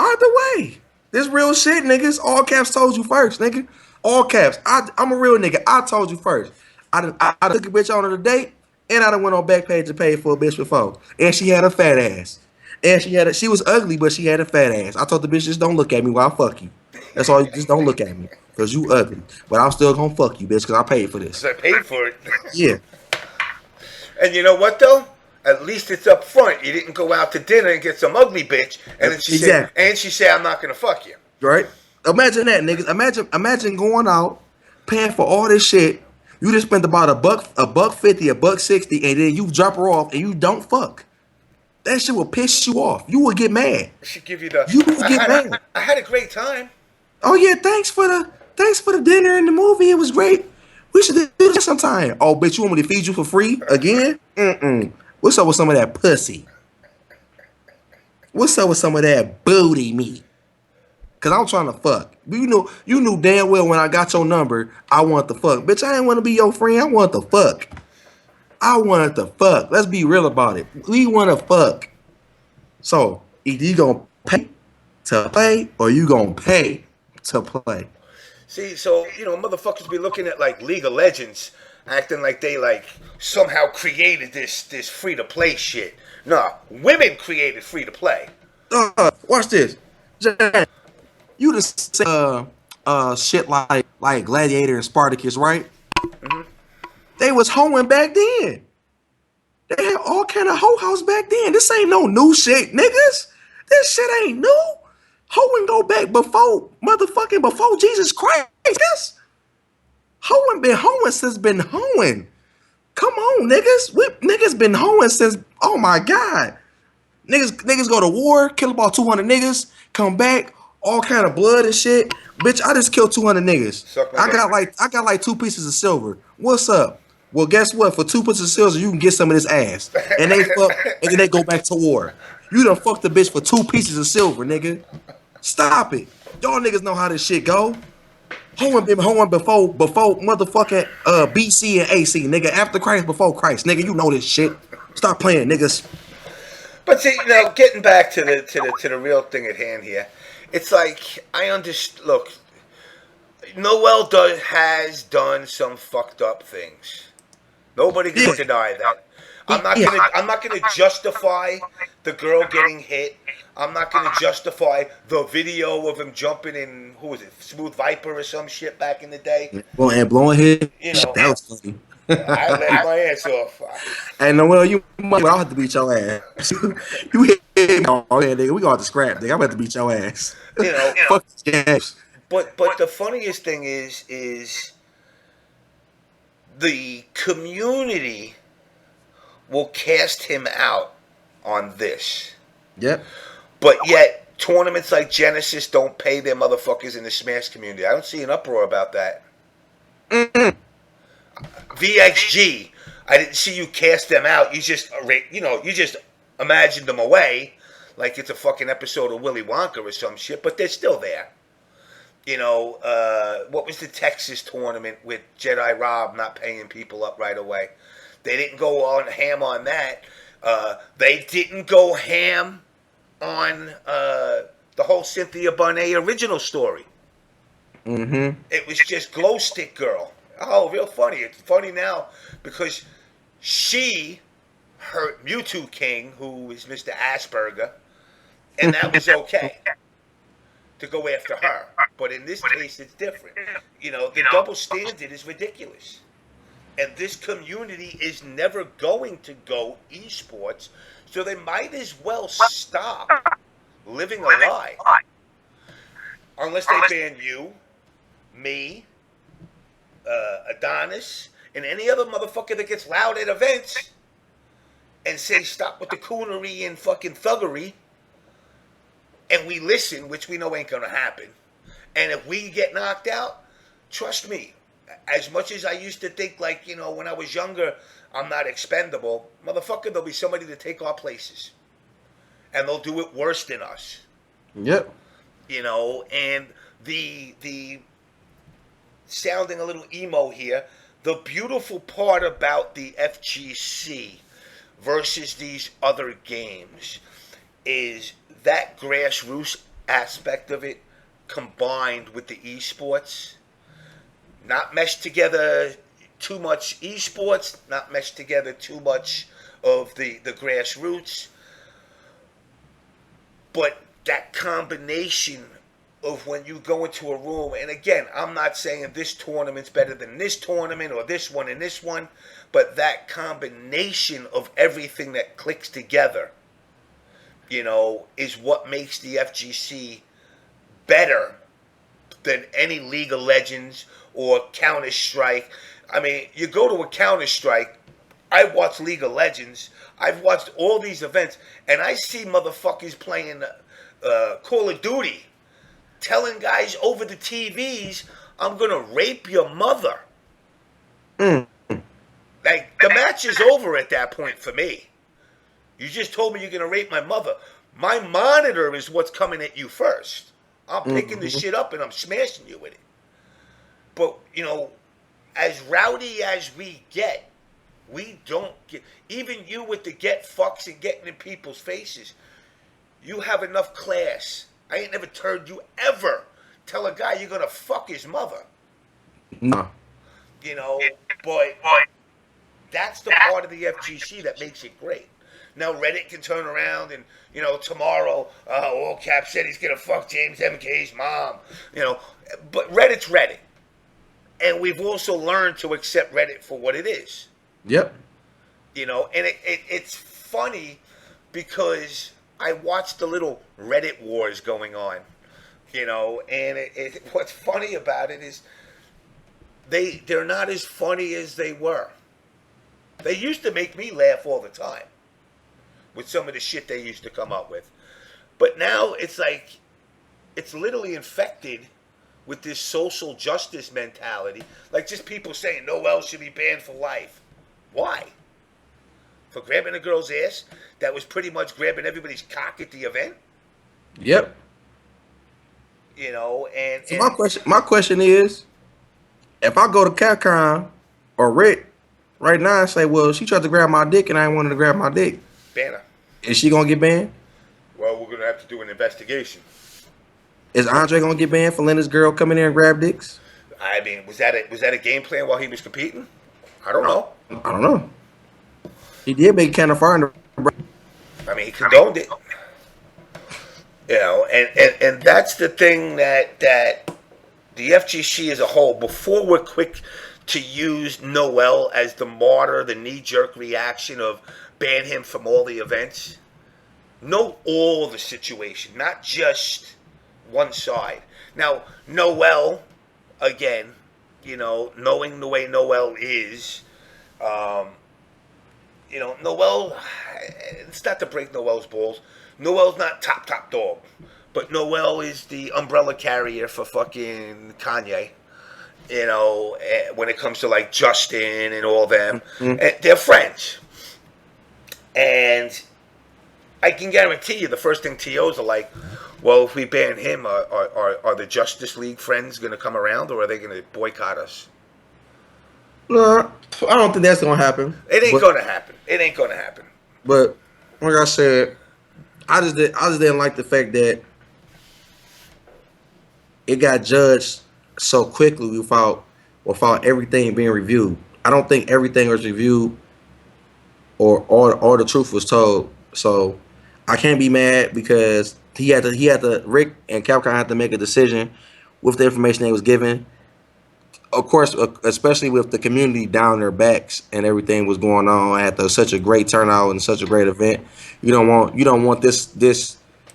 way. This real shit, niggas. All caps told you first, nigga. All caps. I'm a real nigga. I told you first. I took a bitch on a date, and I done went on Backpage to pay for a bitch before. And she had a fat ass. And she was ugly, but she had a fat ass. I told the bitch, just don't look at me while I fuck you. That's all. Just don't look at me, cause you ugly. But I'm still gonna fuck you, bitch, cause I paid for Because this. I paid for it. Yeah, And you know what though? At least it's up front. You didn't go out to dinner and get some ugly bitch, and then exactly. she say, I'm not gonna fuck you. Right? Imagine that, niggas. Imagine going out, paying for all this shit. You just spent about a buck 50, a buck 60, and then you drop her off and you don't fuck. That shit will piss you off. You will get mad. She give you the. You will get mad. I had a great time. Oh yeah, thanks for the dinner and the movie. It was great. We should do this sometime. Oh, bitch, you want me to feed you for free again? Mm-mm. What's up with some of that pussy? What's up with some of that booty meat? Cause I'm trying to fuck. You knew damn well when I got your number, I want to fuck. Bitch, I didn't want to be your friend. I want to fuck. I wanted to fuck. Let's be real about it. We want to fuck. So either you gonna pay to play or you gonna pay to play. See, so motherfuckers be looking at like League of Legends, acting like they like somehow created this free to play shit. No, women created free to play. Watch this. You just say shit like Gladiator and Spartacus, right? Mm-hmm. They was hoeing back then. They had all kind of hoe house back then. This ain't no new shit, niggas. This shit ain't new. Hoeing go back before Jesus Christ. Yes. Hoeing been hoeing since been hoeing. Come on, niggas. Niggas been hoeing since, oh my God. Niggas go to war, kill about 200 niggas, come back, all kind of blood and shit. Bitch, I just killed 200 niggas. I got like 2 pieces of silver. What's up? Well, guess what? For 2 pieces of silver, you can get some of this ass. And they fuck, and then they go back to war. You done fucked the bitch for 2 pieces of silver, nigga. Stop it. Y'all niggas know how this shit go. Hoeing been hoeing before motherfucking BC and AC, nigga. After Christ, before Christ, nigga. You know this shit. Stop playing, niggas. But see, getting back to the real thing at hand here, it's like I understand. Look, Noel has done some fucked up things. Nobody can deny that. I'm not gonna justify the girl getting hit. I'm not gonna justify the video of him jumping in, who was it, Smooth Viper or some shit back in the day. Well, and blowing his, that was funny. I laughed my ass off. Hey, Noel, you might. I'll have to beat your ass. You hit me. Oh yeah, nigga, we gonna have to scrap, nigga. I'm gonna have to beat your ass. Fuck these games. But the funniest thing is the community will cast him out on this. Yep. But yet tournaments like Genesis don't pay their motherfuckers in the Smash community. I don't see an uproar about that. Mm-mm. VXG, I didn't see you cast them out. You just imagined them away like it's a fucking episode of Willy Wonka or some shit, but they're still there. What was the Texas tournament with Jedi Rob not paying people up right away? They didn't go on ham on that. They didn't go ham on the whole Cynthia Bonet original story. Mm-hmm. It was just Glow Stick Girl. Oh, real funny. It's funny now because she hurt Mewtwo King, who is Mr. Asperger, and that was okay to go after her. But in this case, it's different. The double standard is ridiculous. And this community is never going to go esports, so they might as well stop living a lie. Unless they ban you, me, Adonis, and any other motherfucker that gets loud at events and say stop with the coonery and fucking thuggery, and we listen, which we know ain't gonna happen. And if we get knocked out, trust me, as much as I used to think, like, when I was younger, I'm not expendable, motherfucker, there'll be somebody to take our places. And they'll do it worse than us. Yep. And the sounding a little emo here, the beautiful part about the FGC versus these other games is that grassroots aspect of it combined with the esports. Not meshed together too much esports, not meshed together too much of the grassroots. But that combination of when you go into a room, and again, I'm not saying this tournament's better than this tournament or this one and this one, but that combination of everything that clicks together, is what makes the FGC better than any League of Legends or Counter-Strike. I mean, you go to a Counter-Strike, I watch League of Legends, I've watched all these events, and I see motherfuckers playing Call of Duty, telling guys over the TVs, I'm going to rape your mother. Like, the match is over at that point for me. You just told me you're going to rape my mother. My monitor is what's coming at you first. I'm picking the shit up and I'm smashing you with it. But, as rowdy as we get, we don't get... Even you with the get fucks and getting in people's faces, you have enough class. I ain't never heard you ever tell a guy you're going to fuck his mother. No. But that's the part of the FGC that makes it great. Now Reddit can turn around and, tomorrow, All Cap said he's going to fuck James MK's mom. But Reddit's Reddit. And we've also learned to accept Reddit for what it is. Yep. And it's funny because I watched the little Reddit wars going on, and what's funny about it is they're not as funny as they were. They used to make me laugh all the time with some of the shit they used to come up with. But now it's like, it's literally infected with this social justice mentality. Like just people saying Noel should be banned for life. Why? For grabbing a girl's ass that was pretty much grabbing everybody's cock at the event? Yep. And... So my question is, if I go to Capcom or Rick right now and say, well, she tried to grab my dick and I wanted to grab my dick, ban her. Is she going to get banned? Well, we're going to have to do an investigation. Is Andre going to get banned for letting this girl come in there and grab dicks? I mean, was that a game plan while he was competing? I don't know. I don't know. He did make kind of fire. I mean, he condoned it. And that's the thing that the FGC as a whole, before we're quick to use Noel as the martyr, the knee-jerk reaction of ban him from all the events, know all the situation, not just one side. Now, Noel, again, knowing the way Noel is, Noel, it's not to break Noel's balls. Noel's not top dog. But Noel is the umbrella carrier for fucking Kanye. When it comes to like Justin and all them. Mm-hmm. And they're friends. And I can guarantee you the first thing TOs are like, well, if we ban him, are the Justice League friends going to come around or are they going to boycott us? No, I don't think that's going to happen. It ain't going to happen. It ain't going to happen. But like I said, I just didn't like the fact that it got judged so quickly without everything being reviewed. I don't think everything was reviewed or all the truth was told. So I can't be mad because he had to Rick and Capcom had to make a decision with the information they was given. Of course, especially with the community down their backs and everything was going on at such a great turnout and such a great event. You don't want this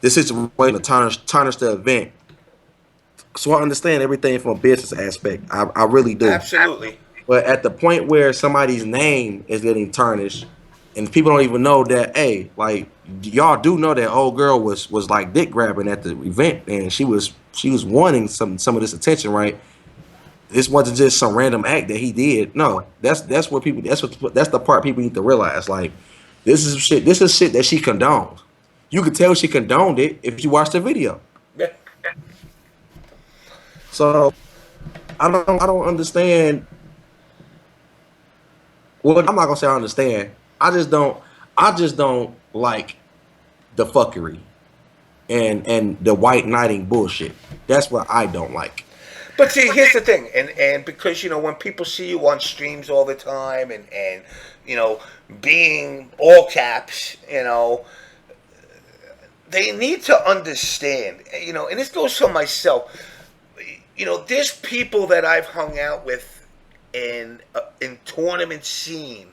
situation to tarnish the event. So I understand everything from a business aspect. I really do. Absolutely. But at the point where somebody's name is getting tarnished, and people don't even know that, hey, like y'all do know that old girl was like dick grabbing at the event, and she was wanting some of this attention, right? This wasn't just some random act that he did. No, that's the part people need to realize. Like, this is shit that she condoned. You could tell she condoned it if you watch the video. Yeah. So I don't understand. Well, I'm not gonna say I understand. I just don't like the fuckery and the white knighting bullshit. That's what I don't like. But see, here's the thing, and because when people see you on streams all the time, and being all caps, they need to understand, and this goes for myself. There's people that I've hung out with in tournament scene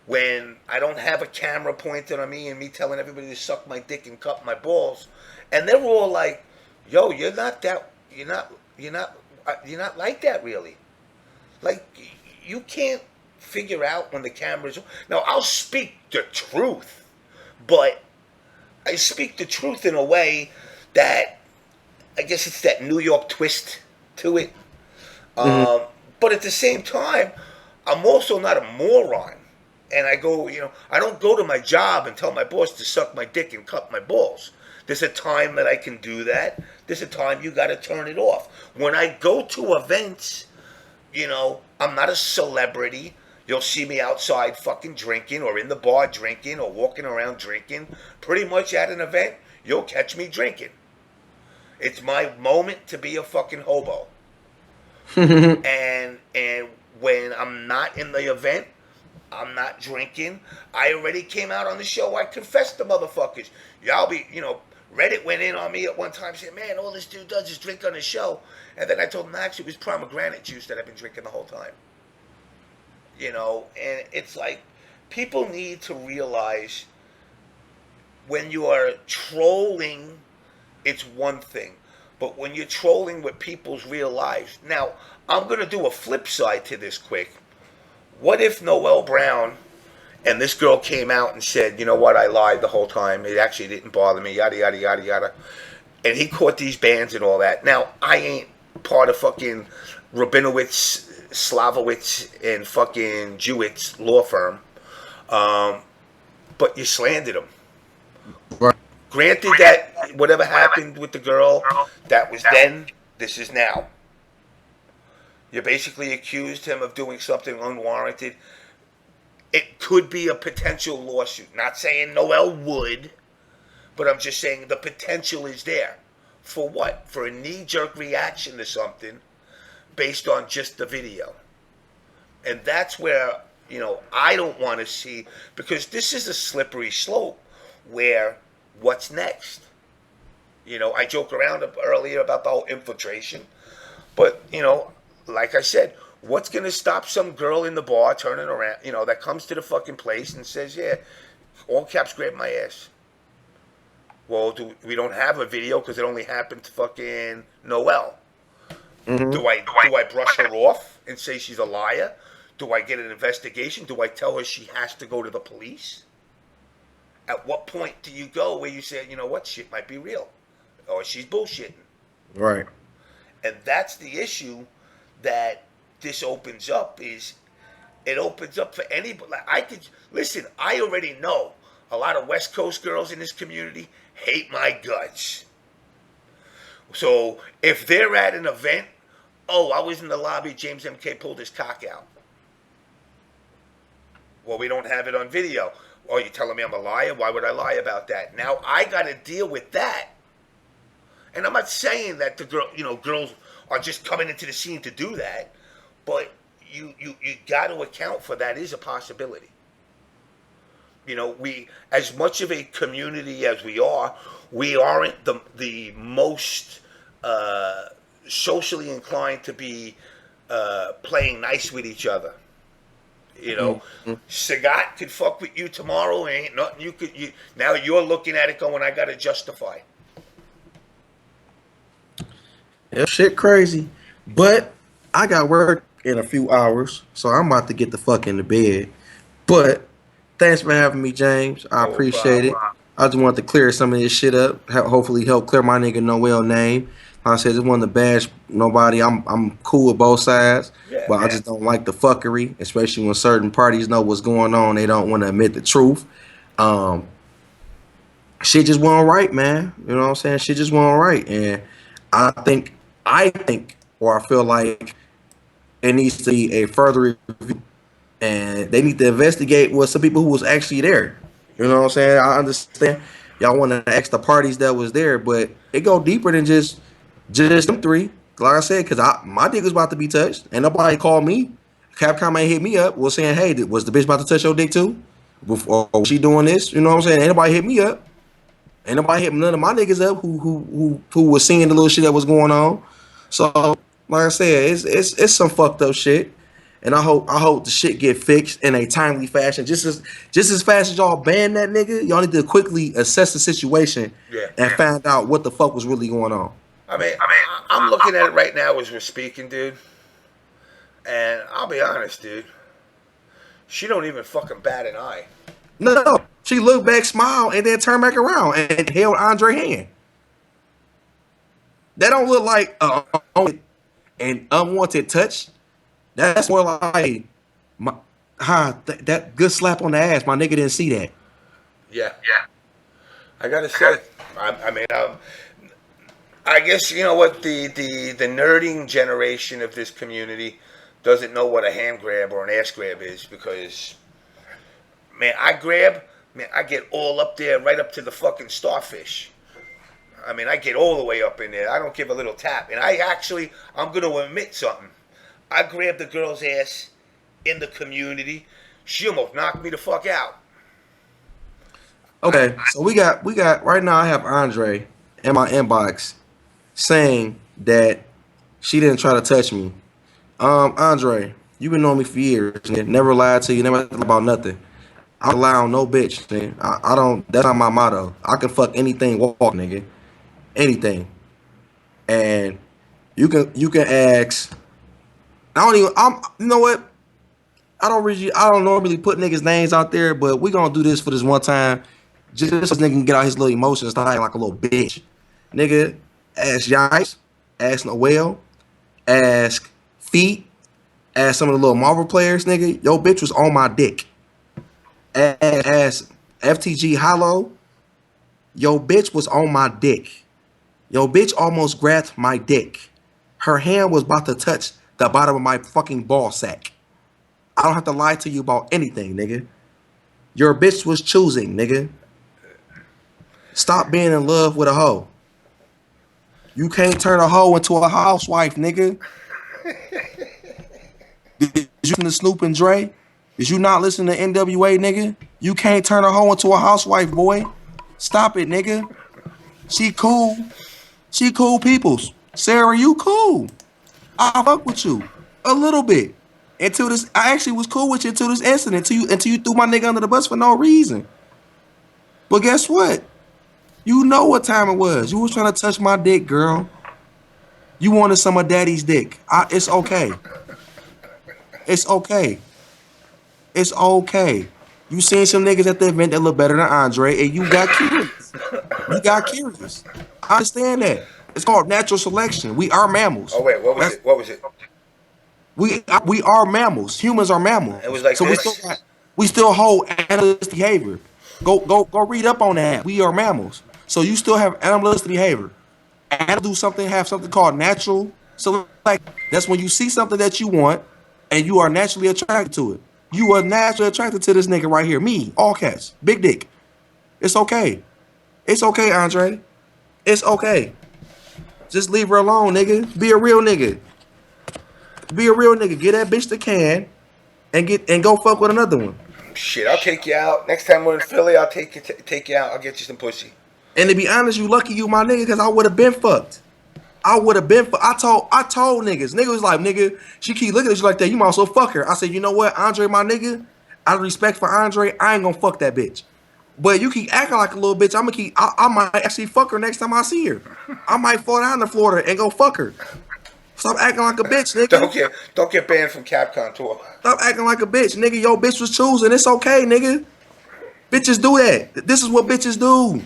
when I don't have a camera pointed on me and me telling everybody to suck my dick and cut my balls, and they're all like, "Yo, you're not that. You're not like that, really. Like, you can't figure out when the camera's on." Now, I'll speak the truth, but I speak the truth in a way that I guess it's that New York twist to it. Mm-hmm. But at the same time, I'm also not a moron. And I don't go to my job and tell my boss to suck my dick and cut my balls. There's a time that I can do that. There's a time you got to turn it off. When I go to events, I'm not a celebrity. You'll see me outside fucking drinking or in the bar drinking or walking around drinking. Pretty much at an event, you'll catch me drinking. It's my moment to be a fucking hobo. and when I'm not in the event, I'm not drinking. I already came out on the show. I confessed to motherfuckers. Y'all be, Reddit went in on me at one time saying, "Man, all this dude does is drink on the show." And then I told them, actually, it was pomegranate juice that I've been drinking the whole time. And it's like, people need to realize when you are trolling, it's one thing. But when you're trolling with people's real lives. Now, I'm going to do a flip side to this quick. What if Noel Brown and this girl came out and said, "You know what, I lied the whole time. It actually didn't bother me, yada, yada, yada, yada." And he caught these bands and all that. Now, I ain't part of fucking Rabinowitz, Slavowitz, and fucking Jewitz law firm. But you slandered him. Right. Granted that whatever happened with the girl, that was then, this is now. You basically accused him of doing something unwarranted. It could be a potential lawsuit. Not saying Noel would, but I'm just saying the potential is there. For what? For a knee-jerk reaction to something based on just the video. And that's where, I don't want to see, because this is a slippery slope where what's next? I joke around earlier about the whole infiltration, but, like I said, what's going to stop some girl in the bar turning around, that comes to the fucking place and says, "Yeah, all caps, grab my ass"? Well, we don't have a video because it only happened to fucking Noel. Mm-hmm. Do I brush her off and say she's a liar? Do I get an investigation? Do I tell her she has to go to the police? At what point do you go where you say, "You know what, shit might be real," or "She's bullshitting"? Right. And that's the issue that this opens up. Is it opens up for anybody. I already know a lot of West Coast girls in this community hate my guts. So if they're at an event, "Oh, I was in the lobby, James MK pulled his cock out." Well, we don't have it on video. "Oh, you telling me I'm a liar? Why would I lie about that?" Now I got to deal with that. And I'm not saying that the girls are just coming into the scene to do that, but you got to account for that is a possibility. We, as much of a community as we aren't the most socially inclined to be playing nice with each other. Mm-hmm. Sagat could fuck with you tomorrow. Ain't nothing now you're looking at it going, "I got to justify." Yeah, shit crazy. But I got work in a few hours, so I'm about to get the fuck into bed. But thanks for having me, James. I appreciate it. I just wanted to clear some of this shit up. Hopefully help clear my nigga Noel name. Like I said, just wanted to bash nobody. I'm cool with both sides, but I just don't like the fuckery, especially when certain parties know what's going on. They don't want to admit the truth. Shit just wasn't right, man. You know what I'm saying? Shit just wasn't right. And I think, or I feel like it needs to be a further review, and they need to investigate with some people who was actually there. You know what I'm saying? I understand y'all want to ask the parties that was there, but it go deeper than just them three. Like I said, because my dick was about to be touched, and nobody called me. Capcom ain't hit me up. Was saying, "Hey, was the bitch about to touch your dick too? Or was she doing this?" You know what I'm saying? Ain't nobody hit me up. Ain't nobody hit none of my niggas up who was seeing the little shit that was going on. So like I said, it's some fucked up shit. And I hope the shit get fixed in a timely fashion. Just as fast as y'all ban that nigga, y'all need to quickly assess the situation Yeah. and find out what the fuck was really going on. I mean, I'm looking at it right now as we're speaking, dude. And I'll be honest, dude. She don't even fucking bat an eye. No, she looked back, smiled, and then turned back around and held Andre's hand. That don't look like an unwanted touch. That's more like that good slap on the ass. My nigga didn't see that. Yeah. I gotta say, I mean, I guess you know what the nerding generation of this community doesn't know what a hand grab or an ass grab is because, man, I get all up there, right up to the fucking starfish. I mean, I get all the way up in there. I don't give a little tap. And I'm going to admit something. I grabbed the girl's ass in the community. She almost knocked me the fuck out. Okay, so we got right now. I have Andre in my inbox saying that she didn't try to touch me. Andre, you've been knowing me for years. Man. Never lied to you. Never lied about nothing. I don't lie on no bitch. Man. I don't. That's not my motto. I can fuck anything, walk, nigga, anything. And you can ask. You know what? I don't normally put niggas' names out there, but we gonna do this for this one time. Just so this nigga can get out his little emotions, start acting like a little bitch. Nigga, ask Yikes, ask Noel, ask Feet, ask some of the little Marvel players, nigga. Yo, bitch was on my dick. Ask FTG Hollow. Yo, bitch was on my dick. Yo, bitch almost grabbed my dick. Her hand was about to touch the bottom of my fucking ball sack. I don't have to lie to you about anything, nigga. Your bitch was choosing, nigga. Stop being in love with a hoe. You can't turn a hoe into a housewife, nigga. Did you listen to Snoop and Dre? Did you not listen to NWA, nigga? You can't turn a hoe into a housewife, boy. Stop it, nigga. She cool. She cool peoples. Sarah, you cool. I fuck with you a little bit. Until this, I actually was cool with you until this incident. Until you threw my nigga under the bus for no reason. But guess what? You know what time it was. You was trying to touch my dick, girl. You wanted some of daddy's dick. It's okay. It's okay. It's okay. You seen some niggas at the event that look better than Andre, and you got curious. You got curious. I understand that. It's called natural selection. We are mammals. Oh wait, what was it? What was it? We are mammals. Humans are mammals. It was like so this. we still hold animalistic behavior. Go read up on that. We are mammals. So you still have animalistic behavior. And do something, have something called natural. So like that's when you see something that you want and you are naturally attracted to it. You are naturally attracted to this nigga right here. Me, all cats, big dick. It's okay. It's okay, Andre. It's okay. Just leave her alone, nigga. Be a real nigga. Be a real nigga. Get that bitch the can and go fuck with another one. Shit, I'll take you out. Next time we're in Philly, I'll take you out. I'll get you some pussy. And to be honest, you lucky you my nigga, because I would have been fucked. I would have been fucked. I told niggas. Nigga was like, nigga, she keep looking at you like that. You might as well fuck her. I said, you know what, Andre, my nigga, out of respect for Andre, I ain't gonna fuck that bitch. But you keep acting like a little bitch, I might actually fuck her next time I see her. I might fall down to Florida and go fuck her. Stop acting like a bitch, nigga. Don't get banned from Capcom Tour. Stop acting like a bitch, nigga. Yo, bitch was choosing. It's okay, nigga. Bitches do that. This is what bitches do.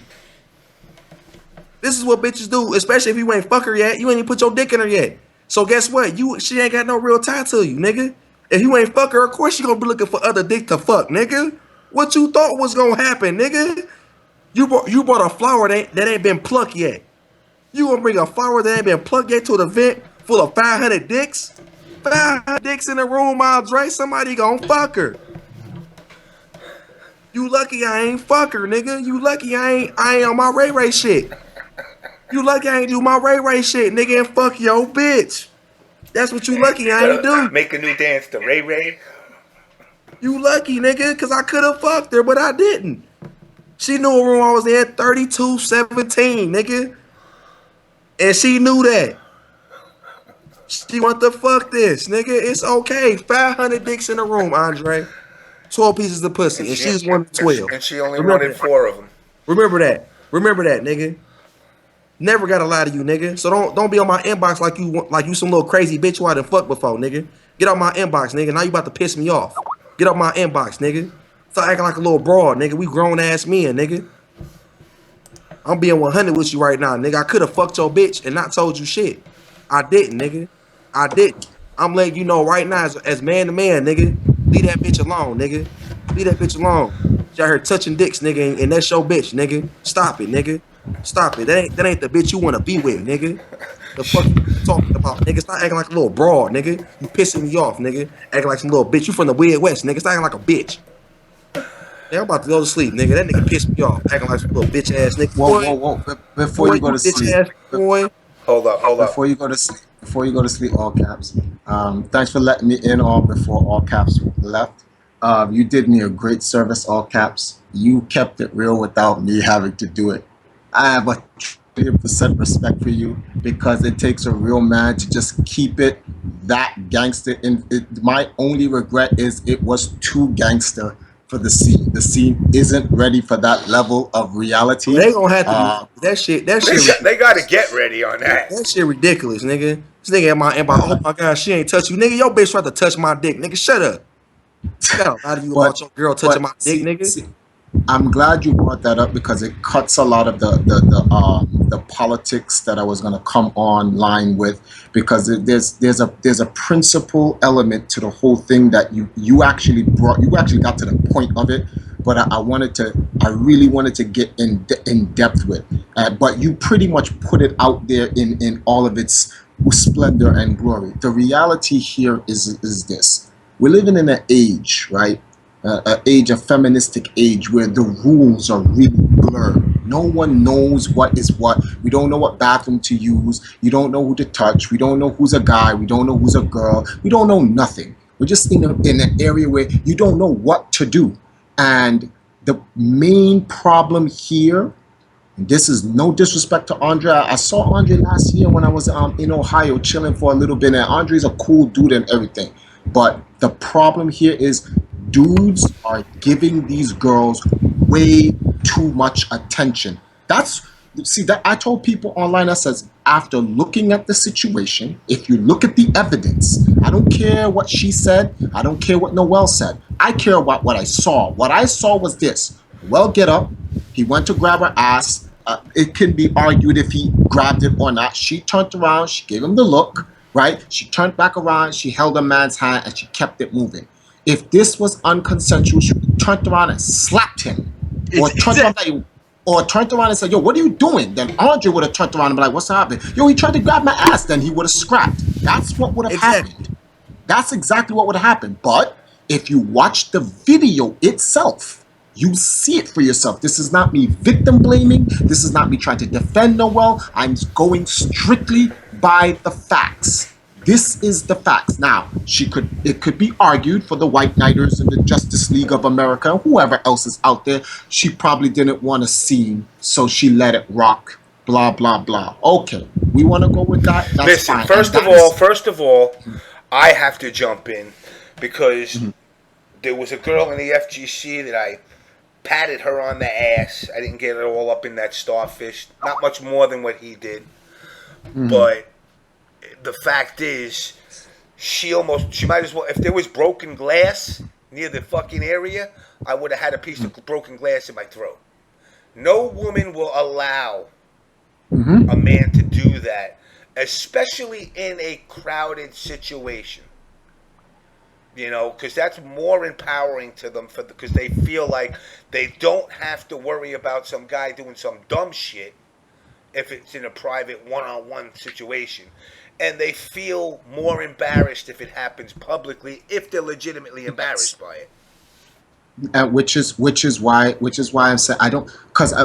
This is what bitches do, especially if you ain't fuck her yet. You ain't even put your dick in her yet. So guess what? She ain't got no real tie to you, nigga. If you ain't fuck her, of course she gonna be looking for other dick to fuck, nigga. What you thought was gonna happen, nigga? You brought a flower that ain't been plucked yet. You gonna bring a flower that ain't been plucked yet to an event full of 500 dicks? 500 dicks in the room, Andre. Somebody gonna fuck her. You lucky I ain't fuck her, nigga. You lucky I ain't on my Ray Ray shit. You lucky I ain't do my Ray Ray shit, nigga, and fuck your bitch. That's what you lucky I ain't do. Make a new dance to Ray Ray. You lucky, nigga, because I could have fucked her, but I didn't. She knew what room I was in, 3217, nigga. And she knew that. She want to fuck this, nigga. It's okay. 500 dicks in the room, Andre. 12 pieces of And pussy. And she she's one of 12. and she only Remember wanted that. 4 of them. Remember that. Remember that, nigga. Never gotta lie to you, nigga. So don't be on my inbox like you some little crazy bitch who I done fucked before, nigga. Get out my inbox, nigga. Now you about to piss me off. Get out my inbox, nigga. Stop acting like a little broad, nigga. We grown ass men, nigga. I'm being 100 with you right now, nigga. I could have fucked your bitch and not told you shit. I didn't, nigga. I didn't. I'm letting you know right now, as man to man, nigga. Leave that bitch alone, nigga. Leave that bitch alone. She out here touching dicks, nigga, and that's your bitch, nigga. Stop it, nigga. Stop it. That ain't the bitch you want to be with, nigga. The fuck you talking about, nigga? Stop acting like a little broad, nigga. You pissing me off, nigga. Acting like some little bitch. You from the Weird West, nigga. Stop acting like a bitch. Yeah, I'm about to go to sleep, nigga. That nigga pissed me off. Acting like some little bitch ass nigga. Whoa, Boy, whoa, whoa! Before boy, you go you to bitch sleep, ass boy. Hold up. before you go to sleep, all caps. Thanks for letting me in on before all caps left. You did me a great service, all caps. You kept it real without me having to do it. I have a % respect for you because it takes a real man to just keep it that gangster. And my only regret is it was too gangster for the scene. The scene isn't ready for that level of reality. They gonna have to be that shit. That shit. They got to get ready on that. That shit ridiculous, nigga. This nigga at my inbox. Oh my god, she ain't touch you, nigga. Your bitch tried to touch my dick, nigga. Shut up. Got a lot of you but about your girl touching my dick, see, nigga. I'm glad you brought that up because it cuts a lot of the politics that I was going to come online with, because there's a principle element to the whole thing that you actually got to the point of it, but I really wanted to get in depth with, but you pretty much put it out there in all of its splendor and glory. The reality here is this: we're living in an age, right? An age, a feministic age, where the rules are really blurred. No one knows what is what. We don't know what bathroom to use. You don't know who to touch. We don't know who's a guy. We don't know who's a girl. We don't know nothing. We're just in an area where you don't know what to do. And the main problem here, and this is no disrespect to Andre. I saw Andre last year when I was in Ohio chilling for a little bit, and Andre's a cool dude and everything. But the problem here is dudes are giving these girls way too much attention. That I told people online, I says, after looking at the situation, if you look at the evidence, I don't care what she said, I don't care what Noel said. I care about what I saw. What I saw was this: Noel get up, he went to grab her ass. It can be argued if he grabbed it or not. She turned around, she gave him the look, right? She turned back around, she held a man's hand, and she kept it moving. If this was unconsensual, she turned around and slapped him, or turned around and said, "Yo, what are you doing?" Then Andre would have turned around and be like, "What's happening?" "Yo, he tried to grab my ass." Then he would have scrapped. That's what would have happened. That's exactly what would have happened. But if you watch the video itself, you see it for yourself. This is not me victim blaming. This is not me trying to defend Noel. I'm going strictly by the facts. This is the facts. Now, it could be argued for the White Knighters and the Justice League of America, whoever else is out there. She probably didn't want a scene, so she let it rock. Blah blah blah. Okay, we want to go with that. That's Listen, fine. first of all, I have to jump in because there was a girl in the FGC that I patted her on the ass. I didn't get it all up in that starfish. Not much more than what he did, but the fact is, she might as well, if there was broken glass near the fucking area, I would have had a piece of broken glass in my throat. No woman will allow a man to do that, especially in a crowded situation. You know, because that's more empowering to them because they feel like they don't have to worry about some guy doing some dumb shit if it's in a private one-on-one situation. And they feel more embarrassed if it happens publicly, if they're legitimately embarrassed by it. Which is why I'm saying I don't, because you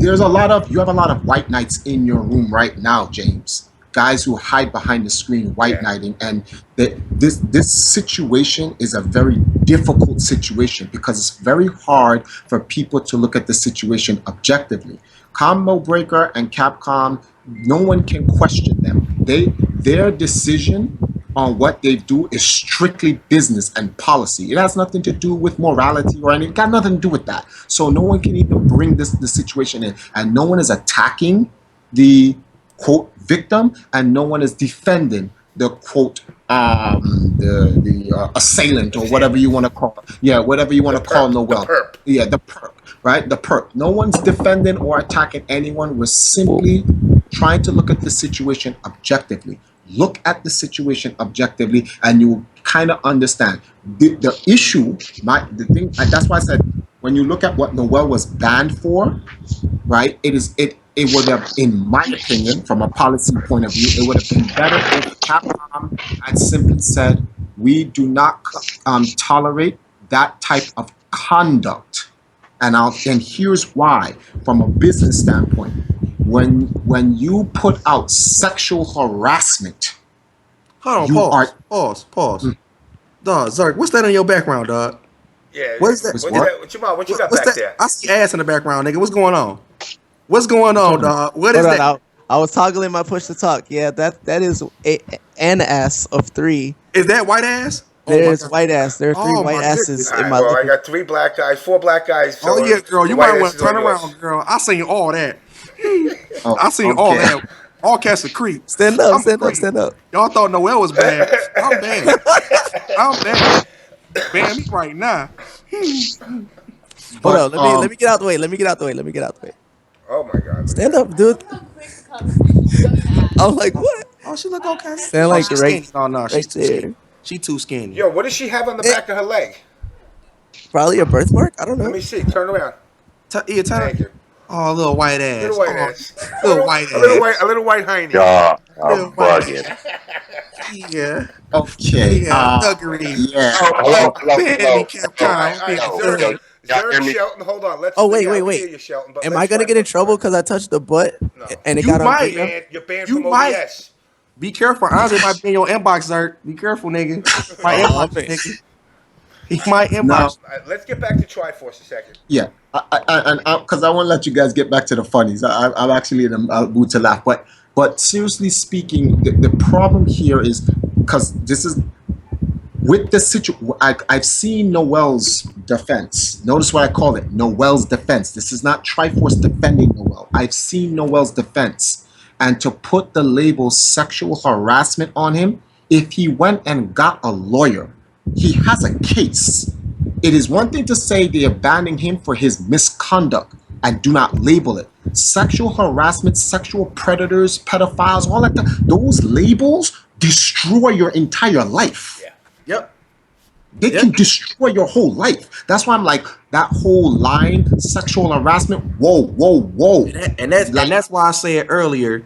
have a lot of white knights in your room right now, James. guys who hide behind the screen white Yeah. knighting, and this situation is a very difficult situation because it's very hard for people to look at the situation objectively. Combo Breaker and Capcom, no one can question them. Their decision on what they do is strictly business and policy. It has nothing to do with morality or anything. It got nothing to do with that. So no one can even bring the situation in, and no one is attacking the quote victim, and no one is defending the quote assailant, or whatever you want to call it. Yeah, whatever you want to call Noel. The perp. Yeah, the perp, right? The perp. No one's defending or attacking anyone. We're simply trying to look at the situation objectively. Look at the situation objectively, and you kind of understand the issue. The thing. That's why I said, when you look at what Noel was banned for, right? It would have, in my opinion, from a policy point of view, it would have been better if Capcom had simply said, we do not tolerate that type of conduct. And here's why. From a business standpoint, when you put out sexual harassment, Hold you on, are pause. Dog, Zark, what's that in your background, dog? Yeah. What is that? What you got What's back that? there? I see ass in the background, nigga. What's going on? What's going on, dog? What is Hold on, that? I was toggling my push to talk. Yeah, that is an ass of 3. Is that white ass? Oh, There's my God. white ass. There are 3 Oh, white my asses goodness. All in right, my well, I living. got 3 black guys, 4 black guys. So Oh yeah, girl. the You white might ass want is to turn all yours. around, girl. I seen all that. Oh, I seen all okay. that. All cats of creep. Stand up, I'm stand up, free. stand up. Y'all thought Noel was bad. I'm bad. I'm bad. Ban me right now. Hold But, on, let me get out the way. Let me get out the way. Oh my God. look Stand at up, dude. I'm like, what? Oh, she look okay. Stand like she's right- skinny. Oh no, she's right too there. skinny. She too skinny. that. Yo, what does she have on the back of her leg? Probably a birthmark. I don't know. Let me see. Turn around. Yeah, Thank you. Oh, little white ass. Little white Oh, ass. Little white A little ass. white. A little white hiney. Y'all Little are white bugging. Yeah. okay. Yeah. Thuggery. Yeah. Hello, Baby All right, Capcom. all Big right. yo, Zerg. yo, y'all Zerg hear me? Shelton, hold on. Let's. Oh, wait, yeah, wait, we wait. hear you, Shelton, but Am let's I gonna try get in first. trouble because I touched the butt No. and it You got on might. video? You're banned You from might. OBS. Be careful. Andre might be in your inbox, Zerk. Be careful, nigga. My Oh, inbox, man. nigga. He might inbox. Now, All right, let's get back to Triforce a second. yeah, because I want to let you guys get back to the funnies. I'm actually in a mood to laugh, but seriously speaking, the problem here is because this is with the situation. I've seen Noel's defense. Notice what I call it, Noel's defense. This is not Triforce defending Noel. I've seen Noel's defense, and to put the label sexual harassment on him, if he went and got a lawyer, he has a case. It is one thing to say they abandon him for his misconduct and do not label it. Sexual harassment, sexual predators, pedophiles, all that. Those labels destroy your entire life. Yeah. Yep. They can destroy your whole life. That's why I'm like, that whole line, sexual harassment. Whoa, whoa, whoa. And that's why I said earlier,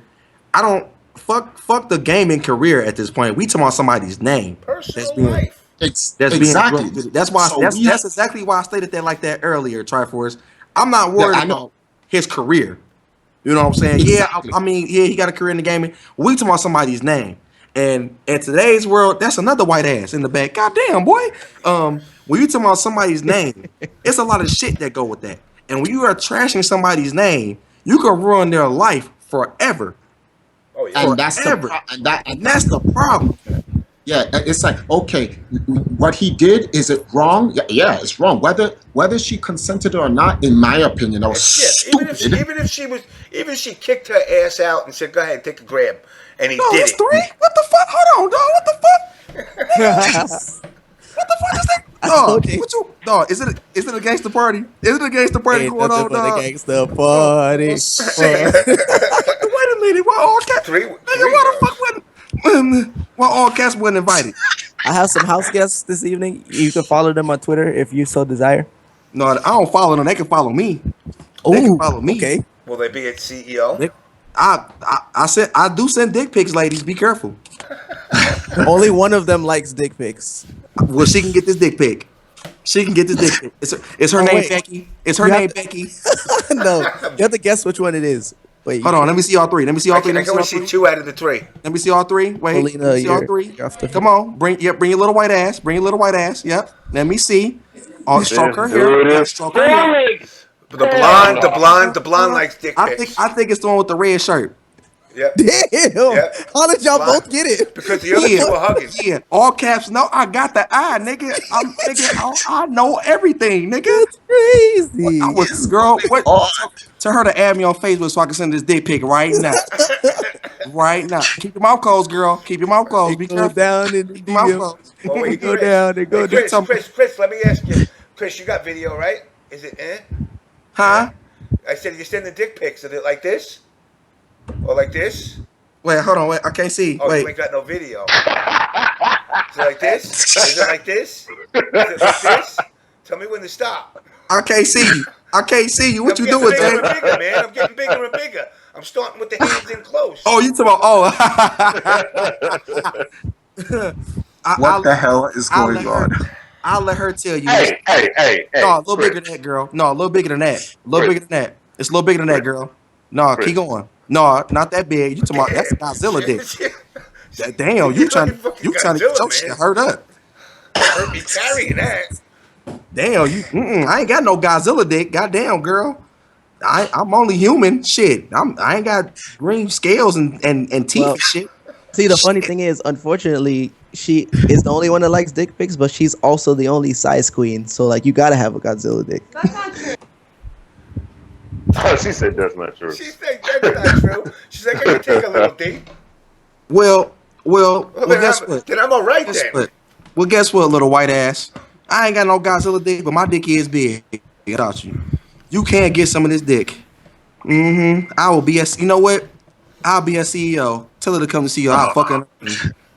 I don't fuck the gaming career at this point. We talking about somebody's name. Personal life. It's That's exactly. being that's why So that's we have- exactly why I stated that like that earlier, Triforce. I'm not worried I know. about his career. You know what I'm saying? Exactly. Yeah, I mean, yeah, he got a career in the gaming. We talking about somebody's name. And in today's world, that's another white ass in the back. God damn, boy. When you talking about somebody's name, it's a lot of shit that go with that. And when you are trashing somebody's name, you can ruin their life forever. Oh yeah. And that's the Forever. And that's the problem. Yeah, it's like, okay, what he did, is it wrong? Yeah, it's wrong. Whether she consented or not, in my opinion, that was Yeah, stupid. even if she kicked her ass out and said, "Go ahead, take a grab," and he No, did it's it. 3? What the fuck? Hold on, dog. What the fuck? What the fuck is that? Dog, Okay. dog, is it a gangster party? Is it a gangster party Ain't going nothing on, but a dog? gangster party. Wait a minute, why all cats? Three Nigga, why the fuck why all cats wasn't invited? I have some house guests this evening. You can follow them on Twitter if you so desire. No, I don't follow them. They can follow me. They can follow me. Okay. Will they be at CEO? Nick- I do send dick pics, ladies. Be careful. Only one of them likes dick pics. Well, she can get this dick pic. She can get this dick pic. It's her Oh, name wait. Becky. It's her You have name to- Becky. No, you have to guess which one it is. Wait, you Hold on, let can't- me see all three. Let me see all I three. can, I Let me can only see all see three. 2 out of the 3. Let me see all three. Wait, Paulina, let me see all you're- three. you're off the- Come on, bring your little white ass. Bring your little white ass. Yep. Let me see. Oh, stroke her This hair. dude Yep, is stroke her hair. Felix. The Hell blonde, no. likes dick I pics. think it's the one with the red shirt. Yep. Damn! Yep. How did y'all Blonde. both get it? Because the other 2 are hugging. Yeah. All caps. No, I got the eye, nigga. I know everything, nigga. That's crazy. I was girl. What? Oh, Tell her to add me on Facebook so I can send this dick pic right now. Right now. Keep your mouth closed, girl. Keep your mouth closed. It Be go careful. down in the Keep your mouth DM. closed. Oh, They wait, go Chris. down. They go Hey, down. Chris, let me ask you. Chris, you got video, right? Is it Huh? I said you send the dick pics. Is it like this? Or like this? Wait, hold on. Wait, I can't see. Oh, you Wait. ain't got no video. Is it like this? Is it like this? Is it like this? Tell me when to stop. I can't see you. I can't see you. What I'm you getting doing, bigger Jay? and bigger, man. I'm getting bigger and bigger. I'm starting with the hands in close. Oh, you talking about? Oh. what the hell is I'll going let her. on? I'll let her tell you. Hey. No, a little Chris. bigger than that, girl. No, a little bigger than that. A little Chris. bigger than that. It's a little bigger than that, girl. No, Chris. keep going. No, not that big. You talking about that's a Godzilla dick. Damn, you trying to get your shit hurt up. Hurt me carrying that. Damn, I ain't got no Godzilla dick. Goddamn, girl. I'm only human. Shit. I ain't got green scales and teeth Well, and shit. See, the funny thing is, unfortunately, she is the only one that likes dick pics, but she's also the only size queen. So, like, you gotta have a Godzilla dick. That's not true. Oh, she said that's not true. She said that's not true. She's like, I can take a little date. Well, guess then what? Then I'm all right Guess then. what? Well, guess what, little white ass? I ain't got no Godzilla dick, but my dick is big. Without you, you can't get some of this dick. I will be you know what? I'll be a CEO. Tell her to come to CEO. I'll fuck her.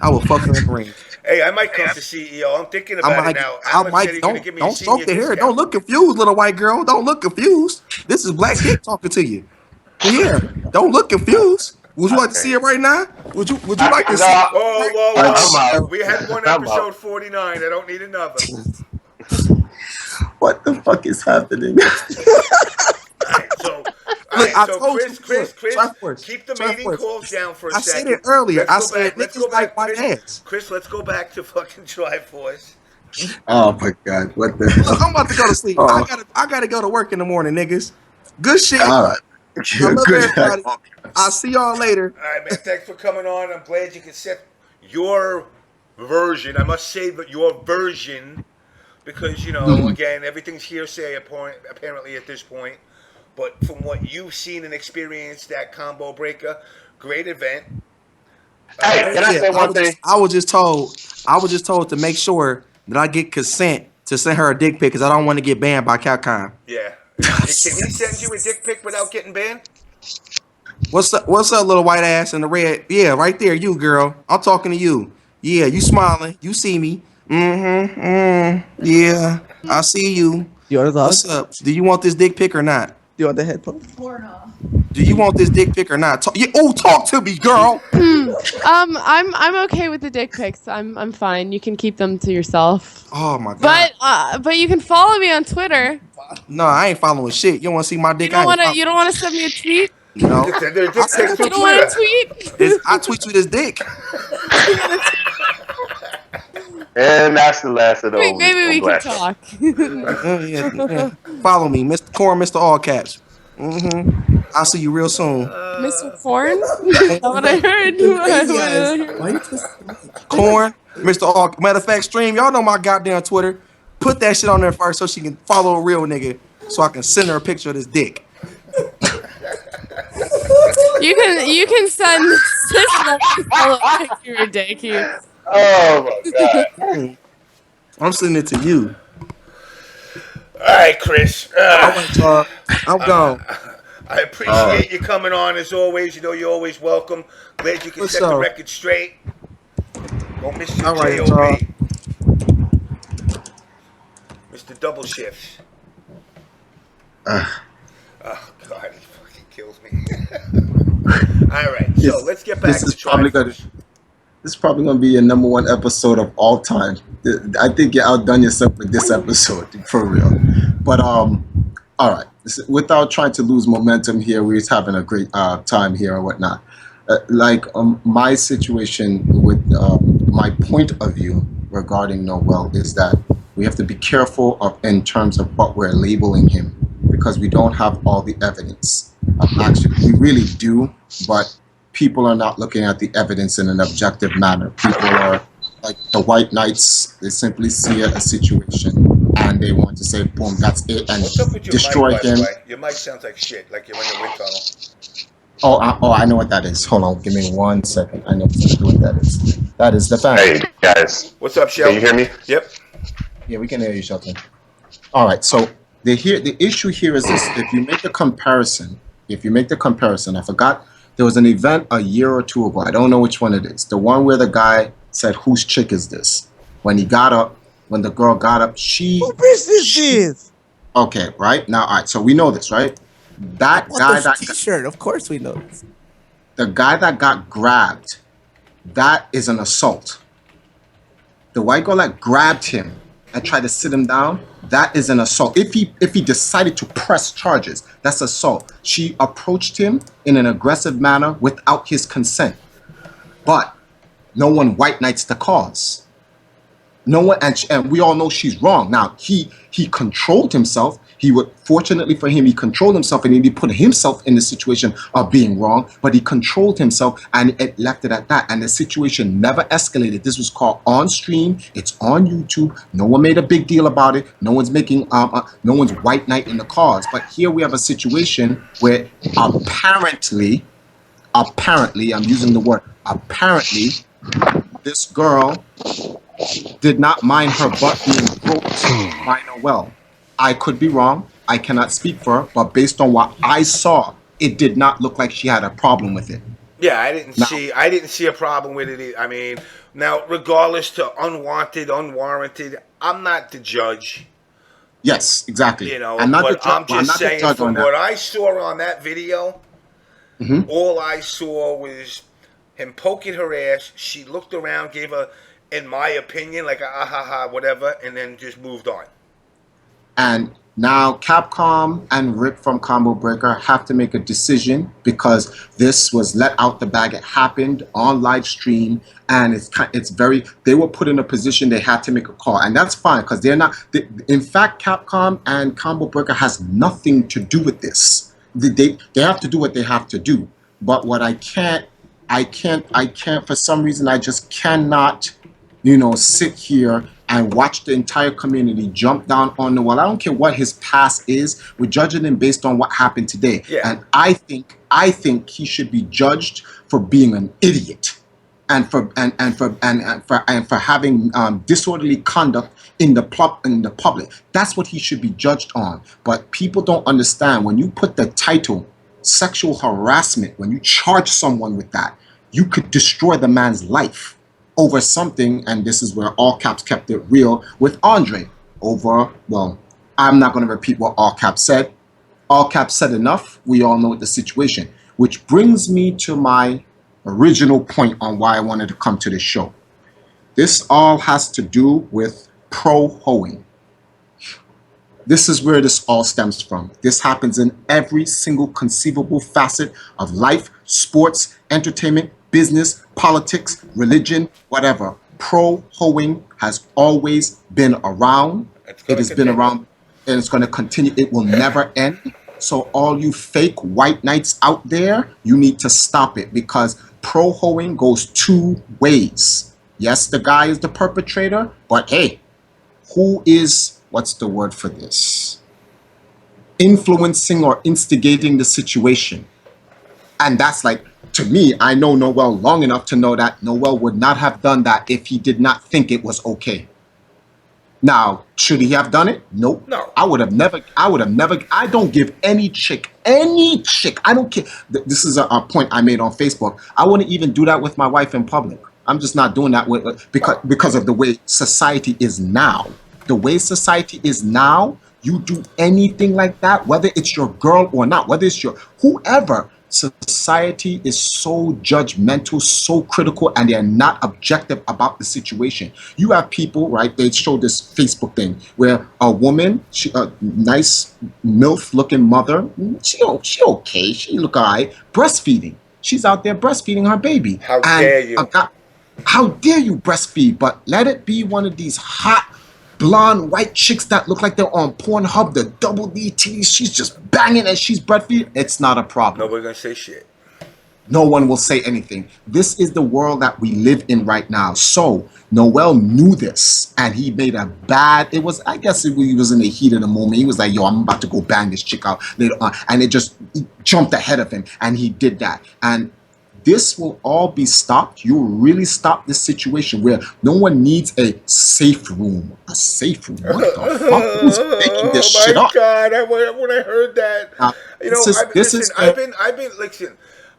I will fuck her in the ring. Hey, I might come to CEO. I'm thinking I about might. it now. I Alex might. said he's gonna give me a Don't stroke senior the hair. discount. Don't look confused, little white girl. Don't look confused. This is Black Dick talking to you. Yeah. Don't look confused. Would you like to see it right now? Would you like to see it? Whoa. out. We had one I'm episode out. 49. I don't need another. What the fuck is happening? So, Look, I so told Chris, you. Try force. keep the Try meeting force. calls down for a I second. said it earlier. Let's I go said back. Let's niggas go like back. white Chris, ass. Chris, let's go back to fucking Triforce. Oh my god, what the Look, hell? I'm about to go to sleep. Oh. I gotta go to work in the morning, niggas. Good shit. All right. I love everybody. I'll see y'all later. All right, man. Thanks for coming on. I'm glad you could set your version. I must say that your version, because again, everything's hearsay apparently at this point. But from what you've seen and experienced, that combo breaker, great event. Hey, can I say one thing? I was just told to make sure that I get consent to send her a dick pic because I don't want to get banned by Capcom. Yeah. Can he send you a dick pic without getting banned? What's up, little white ass in the red? Yeah, right there, you girl. I'm talking to you. Yeah, you smiling. You see me. Yeah, I see you. You want to talk? What's up? Do you want this dick pic or not? Do you want the headphones? Porno. Do you want this dick pic or not? Talk to me, girl. I'm okay with the dick pics. I'm fine. You can keep them to yourself. Oh my god. But you can follow me on Twitter. No, I ain't following shit. You don't want to see my dick? You don't wanna send me a tweet? No. They're dick pics through You don't want Twitter. to tweet? I tweet you this dick. And that's the last of those. Maybe we can Black. talk. Yeah. Follow me, Mr. Corn, Mr. All Caps. I'll see you real soon. Mr. Corn? Is that what I heard? Why you twisting the mic? Corn, Mr. All. Matter of fact, stream. Y'all know my goddamn Twitter. Put that shit on there first so she can follow a real nigga, so I can send her a picture of this dick. You can send follow a picture of dick. Oh my god. I'm sending it to you. All right, Chris. All right, y'all. I'm gone. I appreciate you coming on as always. You're always welcome. Glad you can What's set the up? record straight. Don't miss your All right, J.O.B. Mr. Double Shifts. Oh, God, he fucking kills me. All right, so let's get back to Triforce. This is probably going to be your #1 episode of all time. I think you outdone yourself with this episode, for real. But all right, without trying to lose momentum here, we're just having a great time here or whatnot. My situation with my point of view regarding Noel is that we have to be careful of in terms of what we're labeling him because we don't have all the evidence. Actually, we really do, but people are not looking at the evidence in an objective manner. People are like the white knights; they simply see a situation and they want to say, "Boom, that's it," and What's up with your destroy mic, by him. the way? Your mic sounds like shit, like you're in the wind tunnel. I know what that is. Hold on, give me 1 second. I know exactly what that is. That is the fan. Hey guys, What's up, can Shelton? you hear me? Yep. Yeah, we can hear you, Shelton. All right. So the issue here is this: if you make the comparison, I forgot there was an event a year or two ago. I don't know which one it is. The one where the guy said, "Whose chick is this?" When the girl got up, Who business is? okay, right now. All right. So we know this, right? That guy that T-shirt. Of course we know this. the guy that got grabbed, that is an assault. The white girl that grabbed him and tried to sit him down, that is an assault. If he decided to press charges, that's assault. She approached him in an aggressive manner without his consent. But no one white knights the cause. No one, and we all know she's wrong. Now he controlled himself. Fortunately for him, he controlled himself and he put himself in the situation of being wrong, but he controlled himself and it left it at that. And the situation never escalated. This was caught on stream. It's on YouTube. No one made a big deal about it. No one's making, no one's white knight in the cause. But here we have a situation where apparently, I'm using the word apparently, this girl did not mind her butt being groped by Noel. I could be wrong. I cannot speak for her, but based on what I saw, it did not look like she had a problem with it. Yeah, I didn't see a problem with it. I mean, now regardless to unwanted, unwarranted, I'm not the judge. Yes, exactly. You know, I'm not but I'm just saying from that. what I saw on that video, Mhm. all I saw was him poking her ass. She looked around, gave a, in my opinion, like a ah ha ha whatever, and then just moved on. And now Capcom and Rip from Combo Breaker have to make a decision because this was let out the bag. It happened on live stream, and they were put in a position they had to make a call, and that's fine because they're not. In fact, Capcom and Combo Breaker has nothing to do with this. They have to do what they have to do. But what I can't. For some reason, I just cannot, sit here and watch the entire community jump down on Noel. I don't care what his past is. We're judging him based on what happened today. Yeah. And I think he should be judged for being an idiot and for having disorderly conduct in the public. That's what he should be judged on. But people don't understand when you put the title sexual harassment, when you charge someone with that, you could destroy the man's life over something, and this is where All Caps kept it real with Andre over, well, I'm not going to repeat what All Caps said. All Caps said enough. We all know the situation, which brings me to my original point on why I wanted to come to this show. This all has to do with pro-hoeing. This is where this all stems from. This happens in every single conceivable facet of life, sports, entertainment, business, politics, religion, whatever. Pro-hoeing has always been around. It has been around and it's going to continue. It will never end. So all you fake white knights out there, you need to stop it because pro-hoeing goes two ways. Yes, the guy is the perpetrator, but hey, who is, what's the word for this? Influencing or instigating the situation. And that's like, to me, I know Noel long enough to know that Noel would not have done that if he did not think it was okay. Now, should he have done it? Nope. No. I would have never, I don't give any chick, I don't care. This is a point I made on Facebook. I wouldn't even do that with my wife in public. I'm just not doing that because of the way society is now. The way society is now, you do anything like that, whether it's your girl or not, whether it's your whoever, Society is so judgmental, so critical, and they're not objective about the situation. You have people, right? They show this Facebook thing where a woman, a nice MILF-looking mother, she okay, she look alright, breastfeeding. She's out there breastfeeding her baby. How dare you? How dare you breastfeed? But let it be one of these hot, blonde, white chicks that look like they're on Pornhub, the double D titties. She's just banging and she's breastfeeding. It's not a problem. Nobody's gonna say shit. No one will say anything. This is the world that we live in right now. So Noel knew this, and he made a bad. It was, I guess, he was in the heat of the moment. He was like, "Yo, I'm about to go bang this chick out later on," and it just jumped ahead of him, and he did that. And this will all be stopped. You will really stop this situation where no one needs a safe room. A safe room? What the fuck? Who's making this shit up? Oh my God! When I heard that, you know,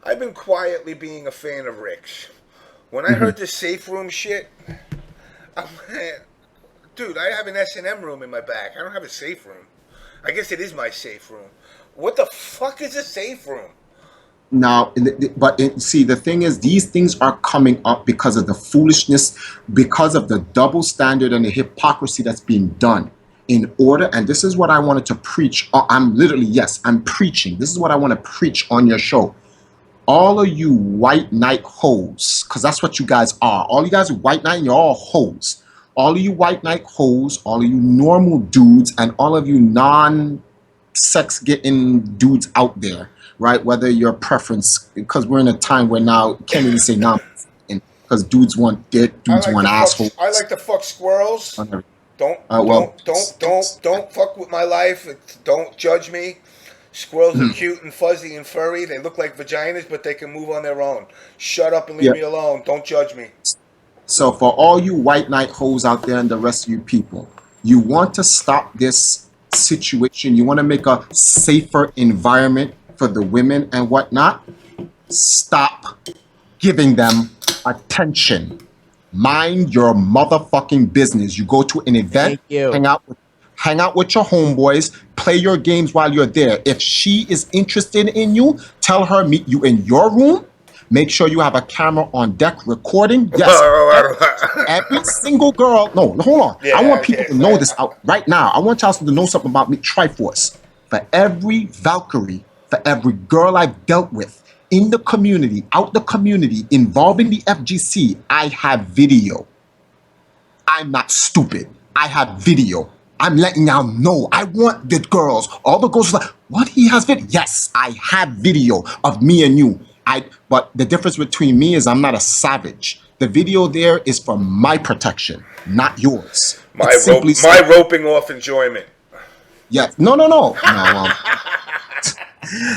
I've been quietly being a fan of Rick's. When I heard the safe room shit, I'm like, dude, I have an S&M room in my back. I don't have a safe room. I guess it is my safe room. What the fuck is a safe room? Now, see, the thing is, these things are coming up because of the foolishness, because of the double standard and the hypocrisy that's being done in order. And this is what I wanted to preach. I'm preaching. This is what I want to preach on your show. All of you white knight hoes, because that's what you guys are. All you guys are white knight, and you're all hoes. All of you white knight hoes, all of you normal dudes, and all of you non-sex getting dudes out there, right? Whether your preference, because we're in a time where now can't even say non, because dudes want dick, dudes want assholes. I like to fuck squirrels. Don't fuck with my life. Don't judge me. Squirrels are cute and fuzzy and furry. They look like vaginas, but they can move on their own. Shut up and leave me alone. Don't judge me. So for all you white knight hoes out there and the rest of you people, you want to stop this situation. You want to make a safer environment for the women and whatnot. Stop giving them attention. Mind your motherfucking business. You go to an event, hang out with your homeboys, play your games while you're there. If she is interested in you, tell her meet you in your room. Make sure you have a camera on deck recording. Yes, every single girl. No, hold on. I want people to know this out right now. I want y'all to know something about me, Triforce. For every Valkyrie, for every girl I've dealt with in the community, out the community, involving the FGC, I have video. I'm not stupid. I have video. I'm letting y'all know. I want the girls. All the girls are like, what? He has video? Yes, I have video of me and you. But the difference between me is I'm not a savage. The video there is for my protection, not yours. My roping off enjoyment. Yeah. No.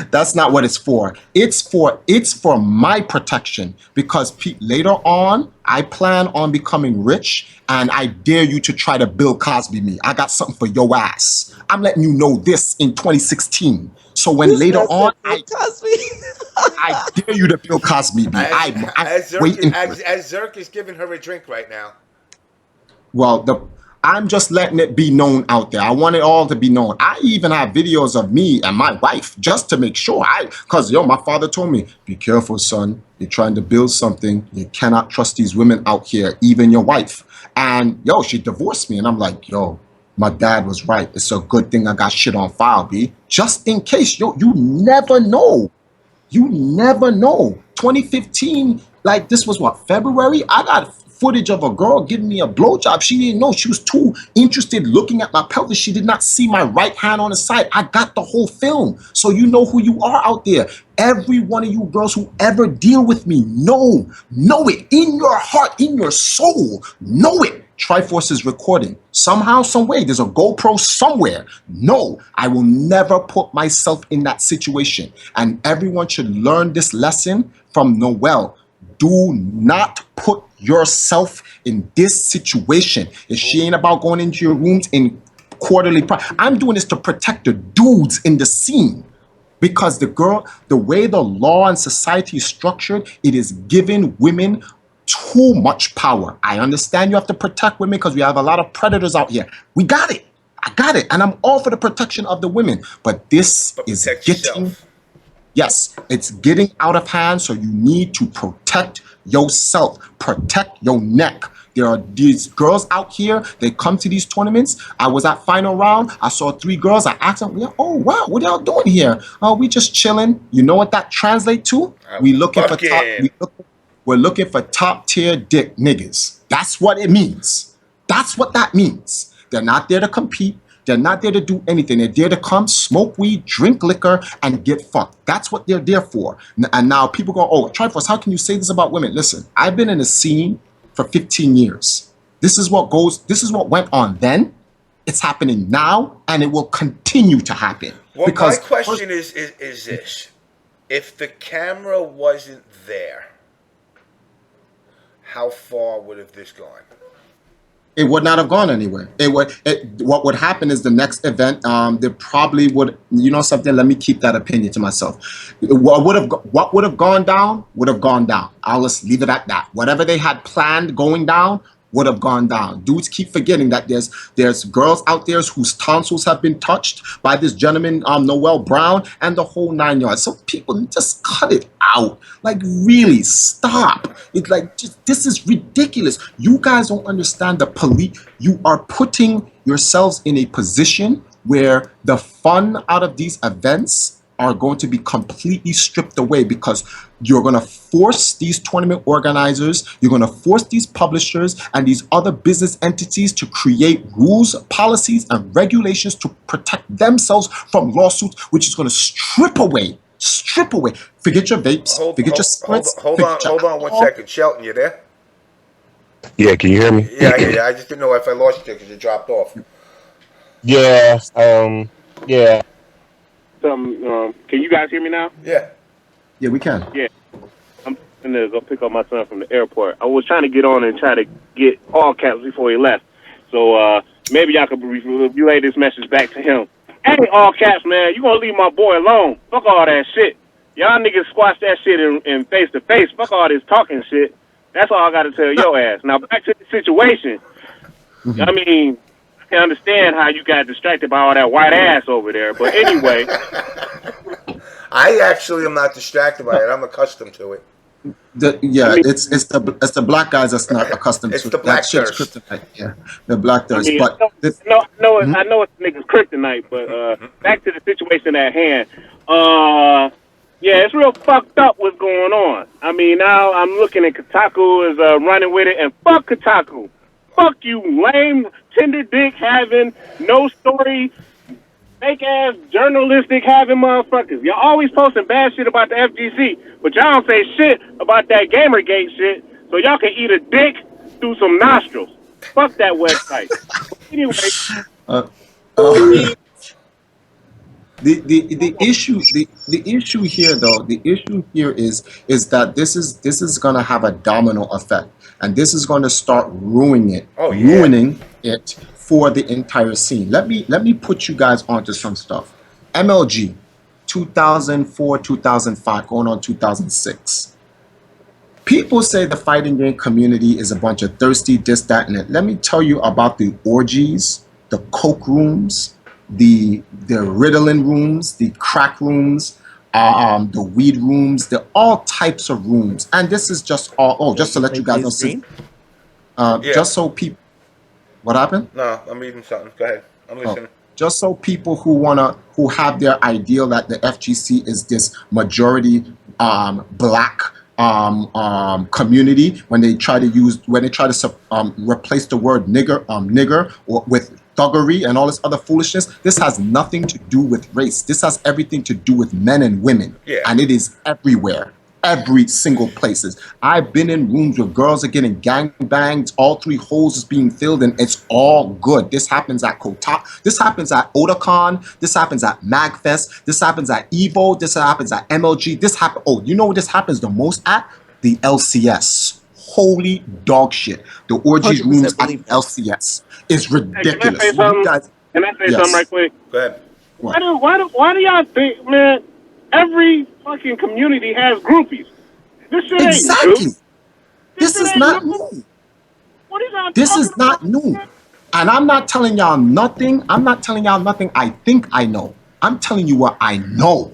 That's not what it's for. It's for my protection, because later on I plan on becoming rich, and I dare you to try to Bill Cosby me. I got something for your ass. I'm letting you know this in 2016. So when later on I dare you to Bill Cosby me. As Zerk is giving her a drink right now. Well, I'm just letting it be known out there. I want it all to be known. I even have videos of me and my wife just to make sure. Because my father told me, be careful, son. You're trying to build something. You cannot trust these women out here, even your wife. And she divorced me. And I'm like, my dad was right. It's a good thing I got shit on file, B. Just in case, you never know. You never know. 2015, like this was what, February? I got footage of a girl giving me a blowjob. She didn't know. She was too interested looking at my pelvis. She did not see my right hand on the side. I got the whole film. So you know who you are out there. Every one of you girls who ever deal with me, know it in your heart, in your soul. Know it. Triforce is recording. Somehow, some way, there's a GoPro somewhere. No, I will never put myself in that situation. And everyone should learn this lesson from Noel. Do not put yourself in this situation. If she ain't about going into your rooms in quarterly, I'm doing this to protect the dudes in the scene. Because the way the law and society is structured, it is giving women too much power. I understand you have to protect women because we have a lot of predators out here. We got it. I got it. And I'm all for the protection of the women. But this is getting Yes, it's getting out of hand, so you need to protect yourself, protect your neck. There are these girls out here, they come to these tournaments. I was at final round, I saw 3 girls, I asked them, oh wow, what y'all doing here? Oh, we just chilling. You know what that translates to? We looking for top, we're looking for top tier dick niggas. That's what it means. That's what that means. They're not there to compete. They're not there to do anything. They're there to come, smoke weed, drink liquor, and get fucked. That's what they're there for. And now people go, oh, Triforce, how can you say this about women? Listen, I've been in the scene for 15 years. This is what went on then. It's happening now, and it will continue to happen. Well, because my question is this. If the camera wasn't there, how far would have this gone? It would not have gone anywhere. What would happen is the next event, they probably would, you know something, let me keep that opinion to myself. What would have gone down would have gone down. I'll just leave it at that. Whatever they had planned going down would have gone down. Dudes keep forgetting that there's girls out there whose tonsils have been touched by this gentleman, Noel Brown, and the whole 9 yards. So people just cut it out. Like, really, stop. It's like, this is ridiculous. You guys don't understand the police. You are putting yourselves in a position where the fun out of these events are going to be completely stripped away, because you're going to force these tournament organizers, you're going to force these publishers and these other business entities to create rules, policies, and regulations to protect themselves from lawsuits, which is going to strip away. Forget your vapes, forget your cigarettes. Hold on 1 second. Shelton, you there? Yeah, can you hear me? Yeah. I just didn't know if I lost you because you dropped off. Yeah. Yeah. Can you guys hear me now? Yeah. Yeah, we can. Yeah. I'm gonna go pick up my son from the airport. I was trying to get on and try to get all caps before he left. So maybe y'all could relay this message back to him. Hey, all caps, man, you gonna leave my boy alone. Fuck all that shit. Y'all niggas squash that shit in face to face. Fuck all this talking shit. That's all I gotta tell your ass. Now back to the situation. Mm-hmm. I mean, I can understand how you got distracted by all that white ass over there. But anyway. I actually am not distracted by it. I'm accustomed to it. It's the black guys that's not accustomed it's to the it. black That shit's thirst. kryptonite. Yeah, the black thirst. I mean, But I know it's niggas kryptonite, but back to the situation at hand. Yeah, it's real fucked up what's going on. I mean, now I'm looking at Kotaku is running with it, and fuck Kotaku. Fuck you, lame, tender dick having, no story, fake ass journalistic having motherfuckers. Y'all always posting bad shit about the FGC, but y'all don't say shit about that Gamergate shit, so y'all can eat a dick through some nostrils. Fuck that website. Anyway, the issue here though, the issue here is that this is gonna have a domino effect, and this is gonna start ruining it for the entire scene. Let me put you guys onto some stuff. MLG, 2004, 2005, going on 2006. People say the fighting game community is a bunch of thirsty, this, that, and it. Let me tell you about the orgies, the coke rooms, the Ritalin rooms, the crack rooms, the weed rooms. They're all types of rooms, and this is just all. Oh, just to let you guys know, just so people. What happened? No, I'm reading something. Go ahead. I'm listening. Just so people who have their ideal that the FGC is this majority black community, when they try to replace the word nigger or with thuggery and all this other foolishness, this has nothing to do with race. This has everything to do with men and women, and it is everywhere. Every single places. I've been in rooms where girls are getting gangbangs, all 3 holes is being filled, and it's all good. This happens at Kotaku, this happens at Otakon, this happens at MagFest, this happens at Evo, this happens at MLG, you know what this happens the most at? The LCS. Holy dog shit. The orgies rooms at LCS is ridiculous. Hey, can I say something right quick? Go ahead. Why do y'all think, man, every fucking community has groupies? This shit ain't new. This is not new. What is y'all This is not new. And I'm not telling y'all nothing. I think I know. I'm telling you what I know.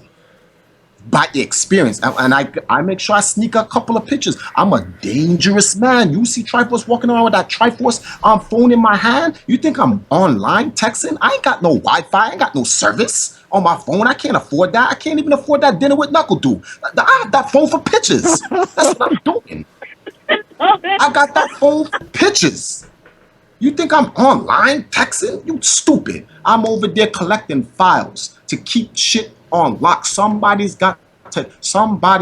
by experience. And I make sure I sneak a couple of pictures. I'm a dangerous man. You see Triforce walking around with that Triforce phone in my hand? You think I'm online texting? I ain't got no Wi-Fi. I ain't got no service on my phone. I can't afford that. I can't even afford that dinner with Knuckle Dude. I have that phone for pictures. That's what I'm doing. I got that phone for pictures. You think I'm online texting? You stupid. I'm over there collecting files to keep shit on lock. Somebody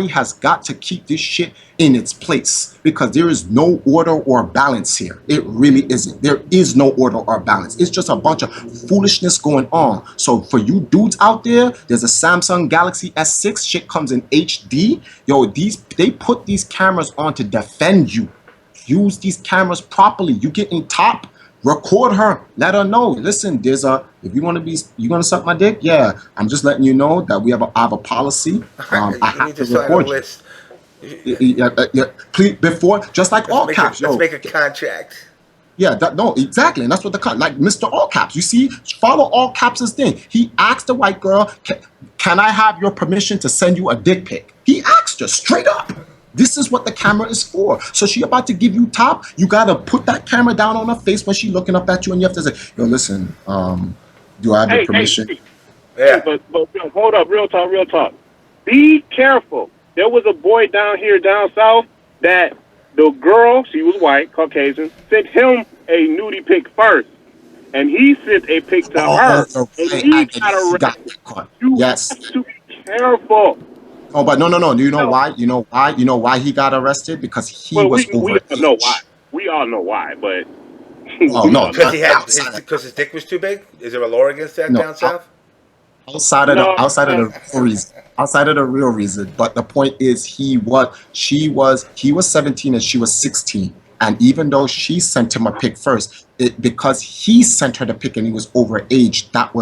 has got to keep this shit in its place because there is no order or balance here. It really isn't. There is no order or balance. It's just a bunch of foolishness going on. So for you dudes out there, there's a Samsung Galaxy S6, shit comes in HD. Yo, they put these cameras on to defend you. Use these cameras properly. You get in top, record her, let her know. Listen, if you want to suck my dick, yeah. I'm just letting you know that I have a policy. I have to record you. Yeah, please, before, just like all caps. Let's make a contract. Yeah, no, exactly, and that's what like Mr. All Caps. You see, follow All Caps' thing. He asked the white girl, "Can I have your permission to send you a dick pic?" He asked her straight up. This is what the camera is for. So she about to give you top. You gotta put that camera down on her face when she looking up at you, and you have to say, "Yo, listen, do I have your permission?" Yeah. But hold up, real talk. Be careful. There was a boy down south that the girl, she was white, Caucasian, sent him a nudie pic first, and he sent a pic to her, and he got caught. You yes. have to be careful. Oh, but no. You know why? You know why he got arrested? Because he was over. We all know why. We all know why, but oh no, because his dick was too big. Is there a law against that down south? Outside of the real reason, but the point is he was 17 and she was 16, and even though she sent him a pic first, because he sent her the pic and he was overage, that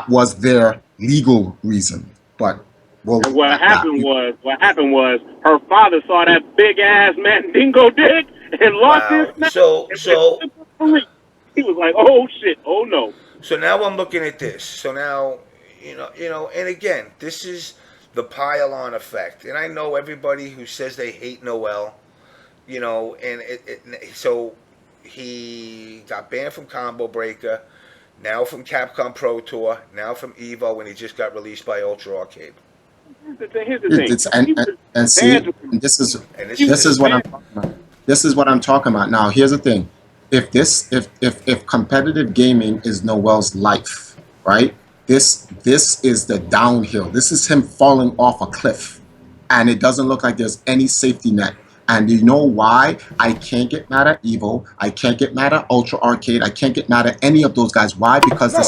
was their legal reason. But well, and what happened was her father saw that big ass Mandingo dick and lost his. So he was like, "Oh shit! Oh no!" So now I'm looking at this. So now, you know, and again, this is the pile-on effect. And I know everybody who says they hate Noel, you know, and so he got banned from Combo Breaker, now from Capcom Pro Tour, now from Evo, when he just got released by Ultra Arcade. Here's the thing. And see, this is what I'm talking about. This is what I'm talking about. Now, here's the thing. If competitive gaming is Noel's life, right? This is the downhill. This is him falling off a cliff, and it doesn't look like there's any safety net. And you know why I can't get mad at Evo? I can't get mad at Ultra Arcade. I can't get mad at any of those guys. Why? Because the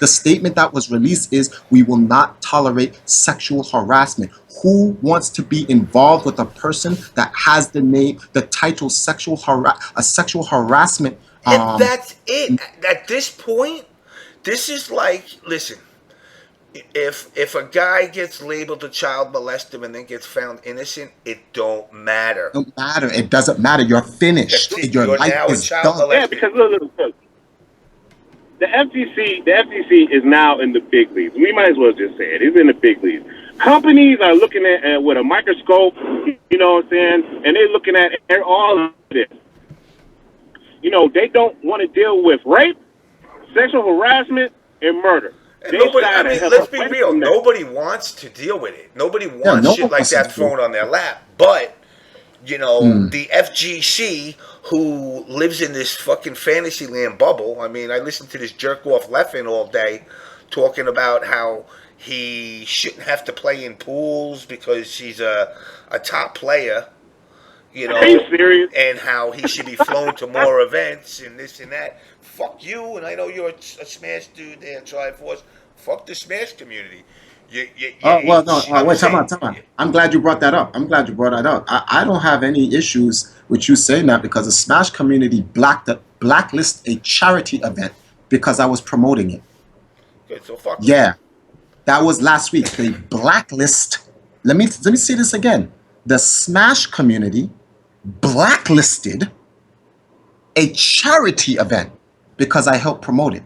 statement that was released is we will not tolerate sexual harassment. Who wants to be involved with a person that has the title sexual harassment? And that's it. At this point, this is like, listen. If a guy gets labeled a child molester and then gets found innocent, it don't matter. It don't matter. It doesn't matter. You're finished. Your life is done. Yeah, because look. The FTC is now in the big leagues. We might as well just say it. It's in the big leagues. Companies are looking at with a microscope, you know what I'm saying, and they're looking at all of this. You know, they don't want to deal with rape, sexual harassment, and murder. Let's be real. Nobody wants to deal with it. Nobody wants shit like that thrown on their lap. But, you know, the FGC, who lives in this fucking fantasy land bubble. I mean, I listen to this jerk off Leffen all day talking about how he shouldn't have to play in pools because he's a top player. You know, are you serious? And how he should be flown to more events and this and that. Fuck you, and I know you're a Smash dude there, Triforce. Fuck the Smash community. Wait, time out. I'm glad you brought that up. I don't have any issues with you saying that because the Smash community blacklist a charity event because I was promoting it. Good, so fuck. Yeah, that was last week. They blacklist. Let me say this again. The Smash community blacklisted a charity event because I helped promote it.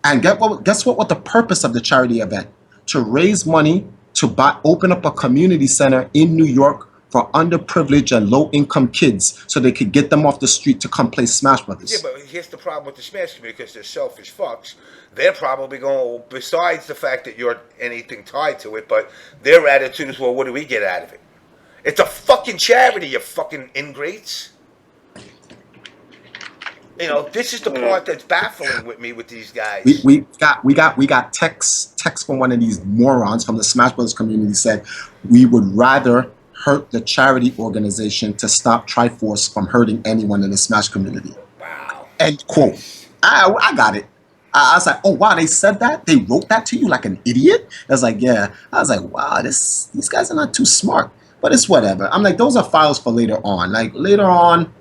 And guess what the purpose of the charity event? To raise money to open up a community center in New York for underprivileged and low-income kids so they could get them off the street to come play Smash Yeah, Brothers. but here's the problem with the Smash community, because they're selfish fucks. They're probably going, besides the fact that you're anything tied to it, but their attitude is, well, what do we get out of it? It's a fucking charity, you fucking ingrates. You know, this is the part that's baffling with me with these guys. We got text from one of these morons from the Smash Brothers community said we would rather hurt the charity organization to stop Triforce from hurting anyone in the Smash community. Wow. End quote. I got it. I was like, oh wow, they said that? They wrote that to you like an idiot? I was like, yeah. I was like, wow, these guys are not too smart. But it's whatever. I'm like, those are files for later on. Like later on,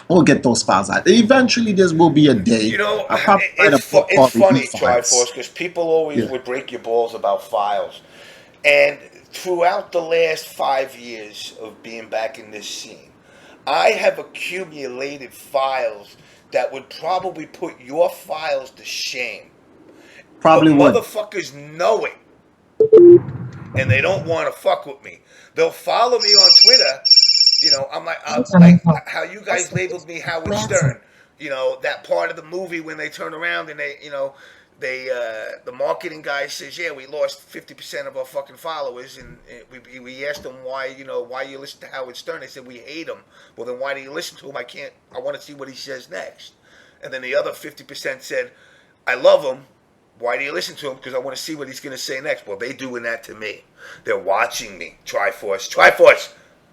we'll get those files out. Eventually, there will be a day. You know, I'll probably write a it's book called funny, Review Files. Triforce, because people always Yeah. would break your balls about files. And throughout the last 5 years of being back in this scene, I have accumulated files that would probably put your files to shame. Probably But would. motherfuckers know it. And they don't want to fuck with me. They'll follow me on Twitter. You know, I'm like how you guys labeled me Howard Stern. You know, that part of the movie when they turn around and they, you know, the marketing guy says, yeah, we lost 50% of our fucking followers, and we asked them why you listen to Howard Stern. They said we hate him. Well, then why do you listen to him? I want to see what he says next. And then the other 50% said, I love him. Why do you listen to him? Because I want to see what he's going to say next. Well, they're doing that to me. They're watching me. Triforce.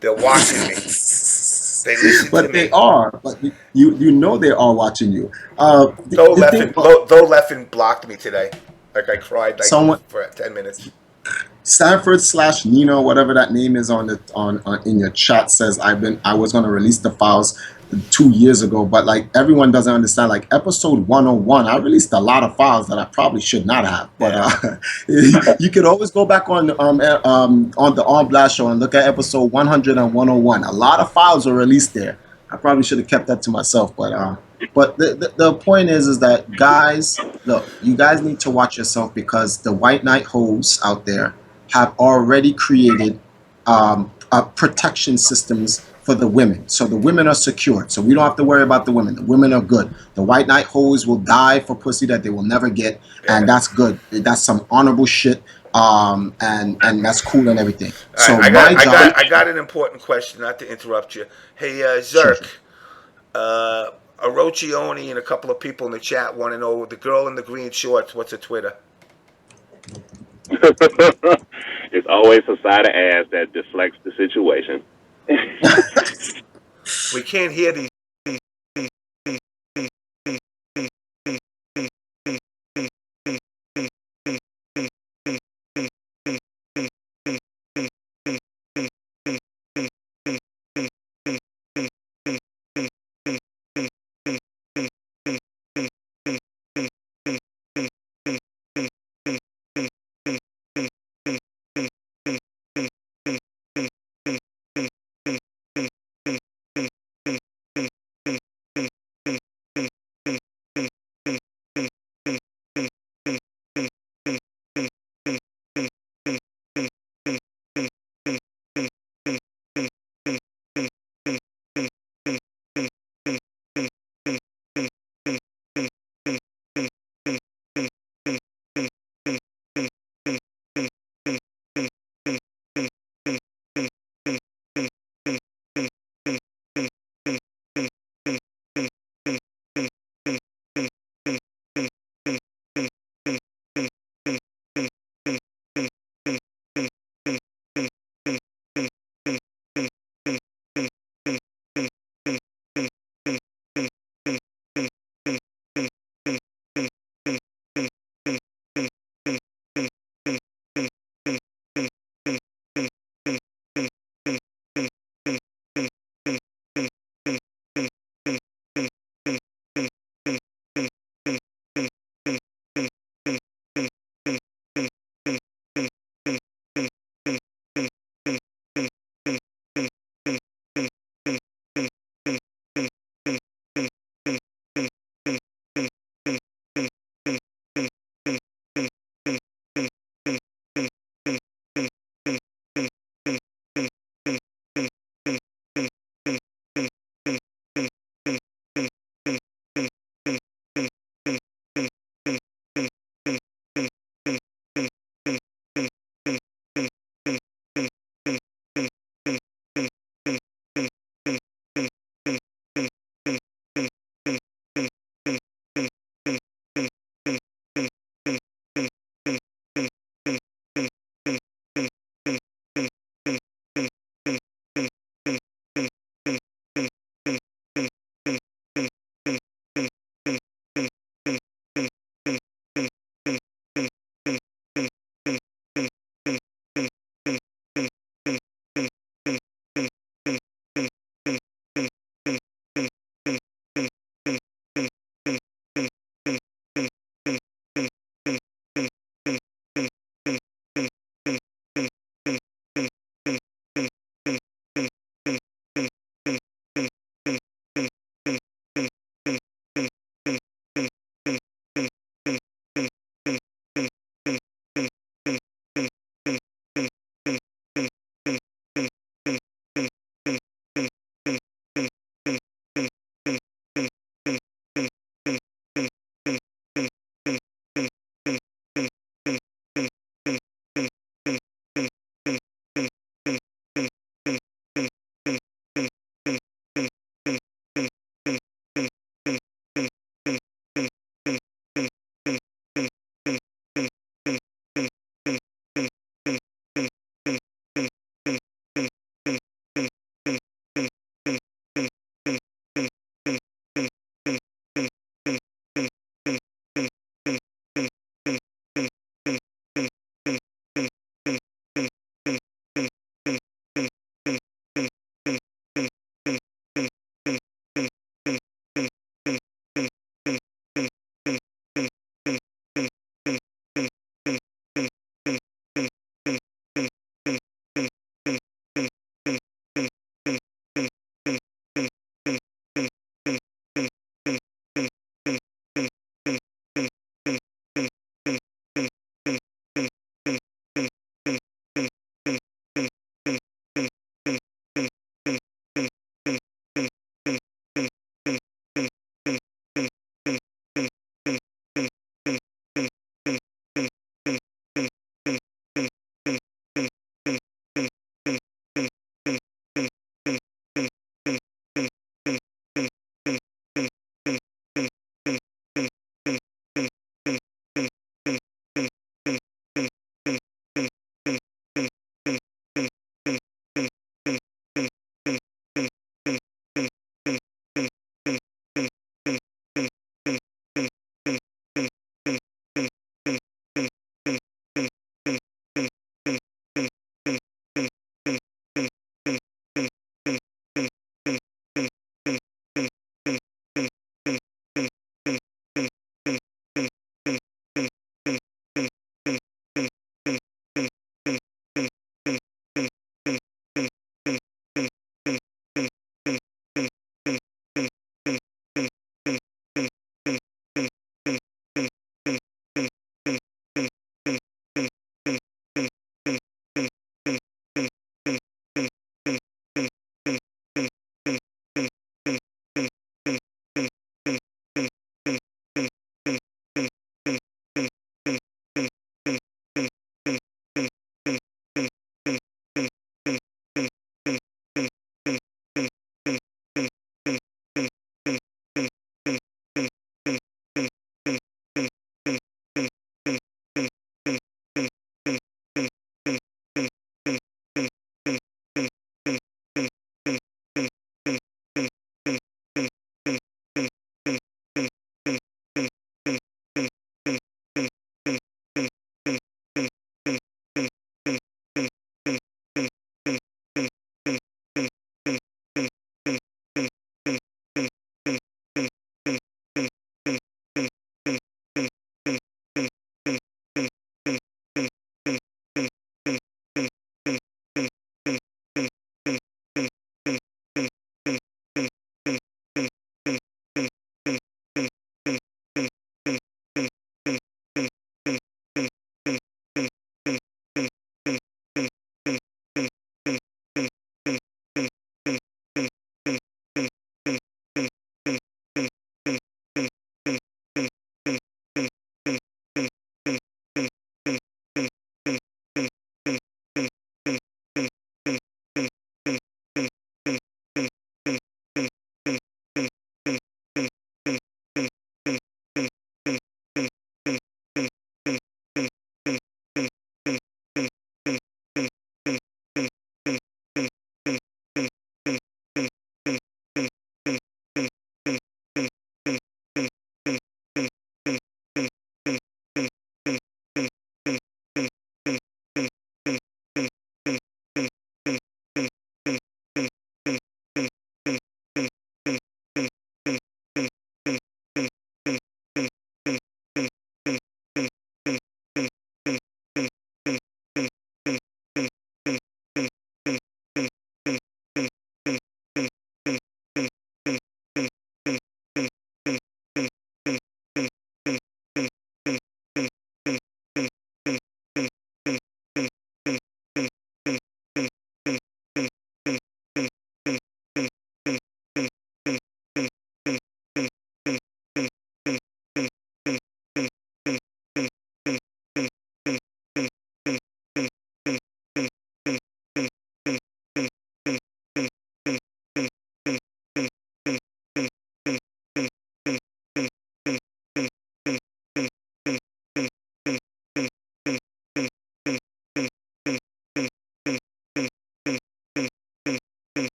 They're watching me. They listen to But me. they are. But you know they are watching you. Though Leffen blocked me today. Like I cried for 10 minutes. Stanford/Nino, whatever that name is on in your chat, says I was going to release the files 2 years ago, but like everyone doesn't understand. Like episode 101, I released a lot of files that I probably should not have. But you could always go back on the On Blast show and look at episode 100 and 101. A lot of files were released there. I probably should have kept that to myself, but the point is that guys, look, you guys need to watch yourself, because the White Knight hoes out there have already created protection systems for the women. So the women are secured. So we don't have to worry about the women. The women are good. The White Knight hoes will die for pussy that they will never get. And that's good. That's some honorable shit. And that's cool and everything. So I got an important question, not to interrupt you. Hey, Zerk, Orochioni and a couple of people in the chat want to know the girl in the green shorts. What's her Twitter? It's always a side of ass that deflects the situation. We can't hear these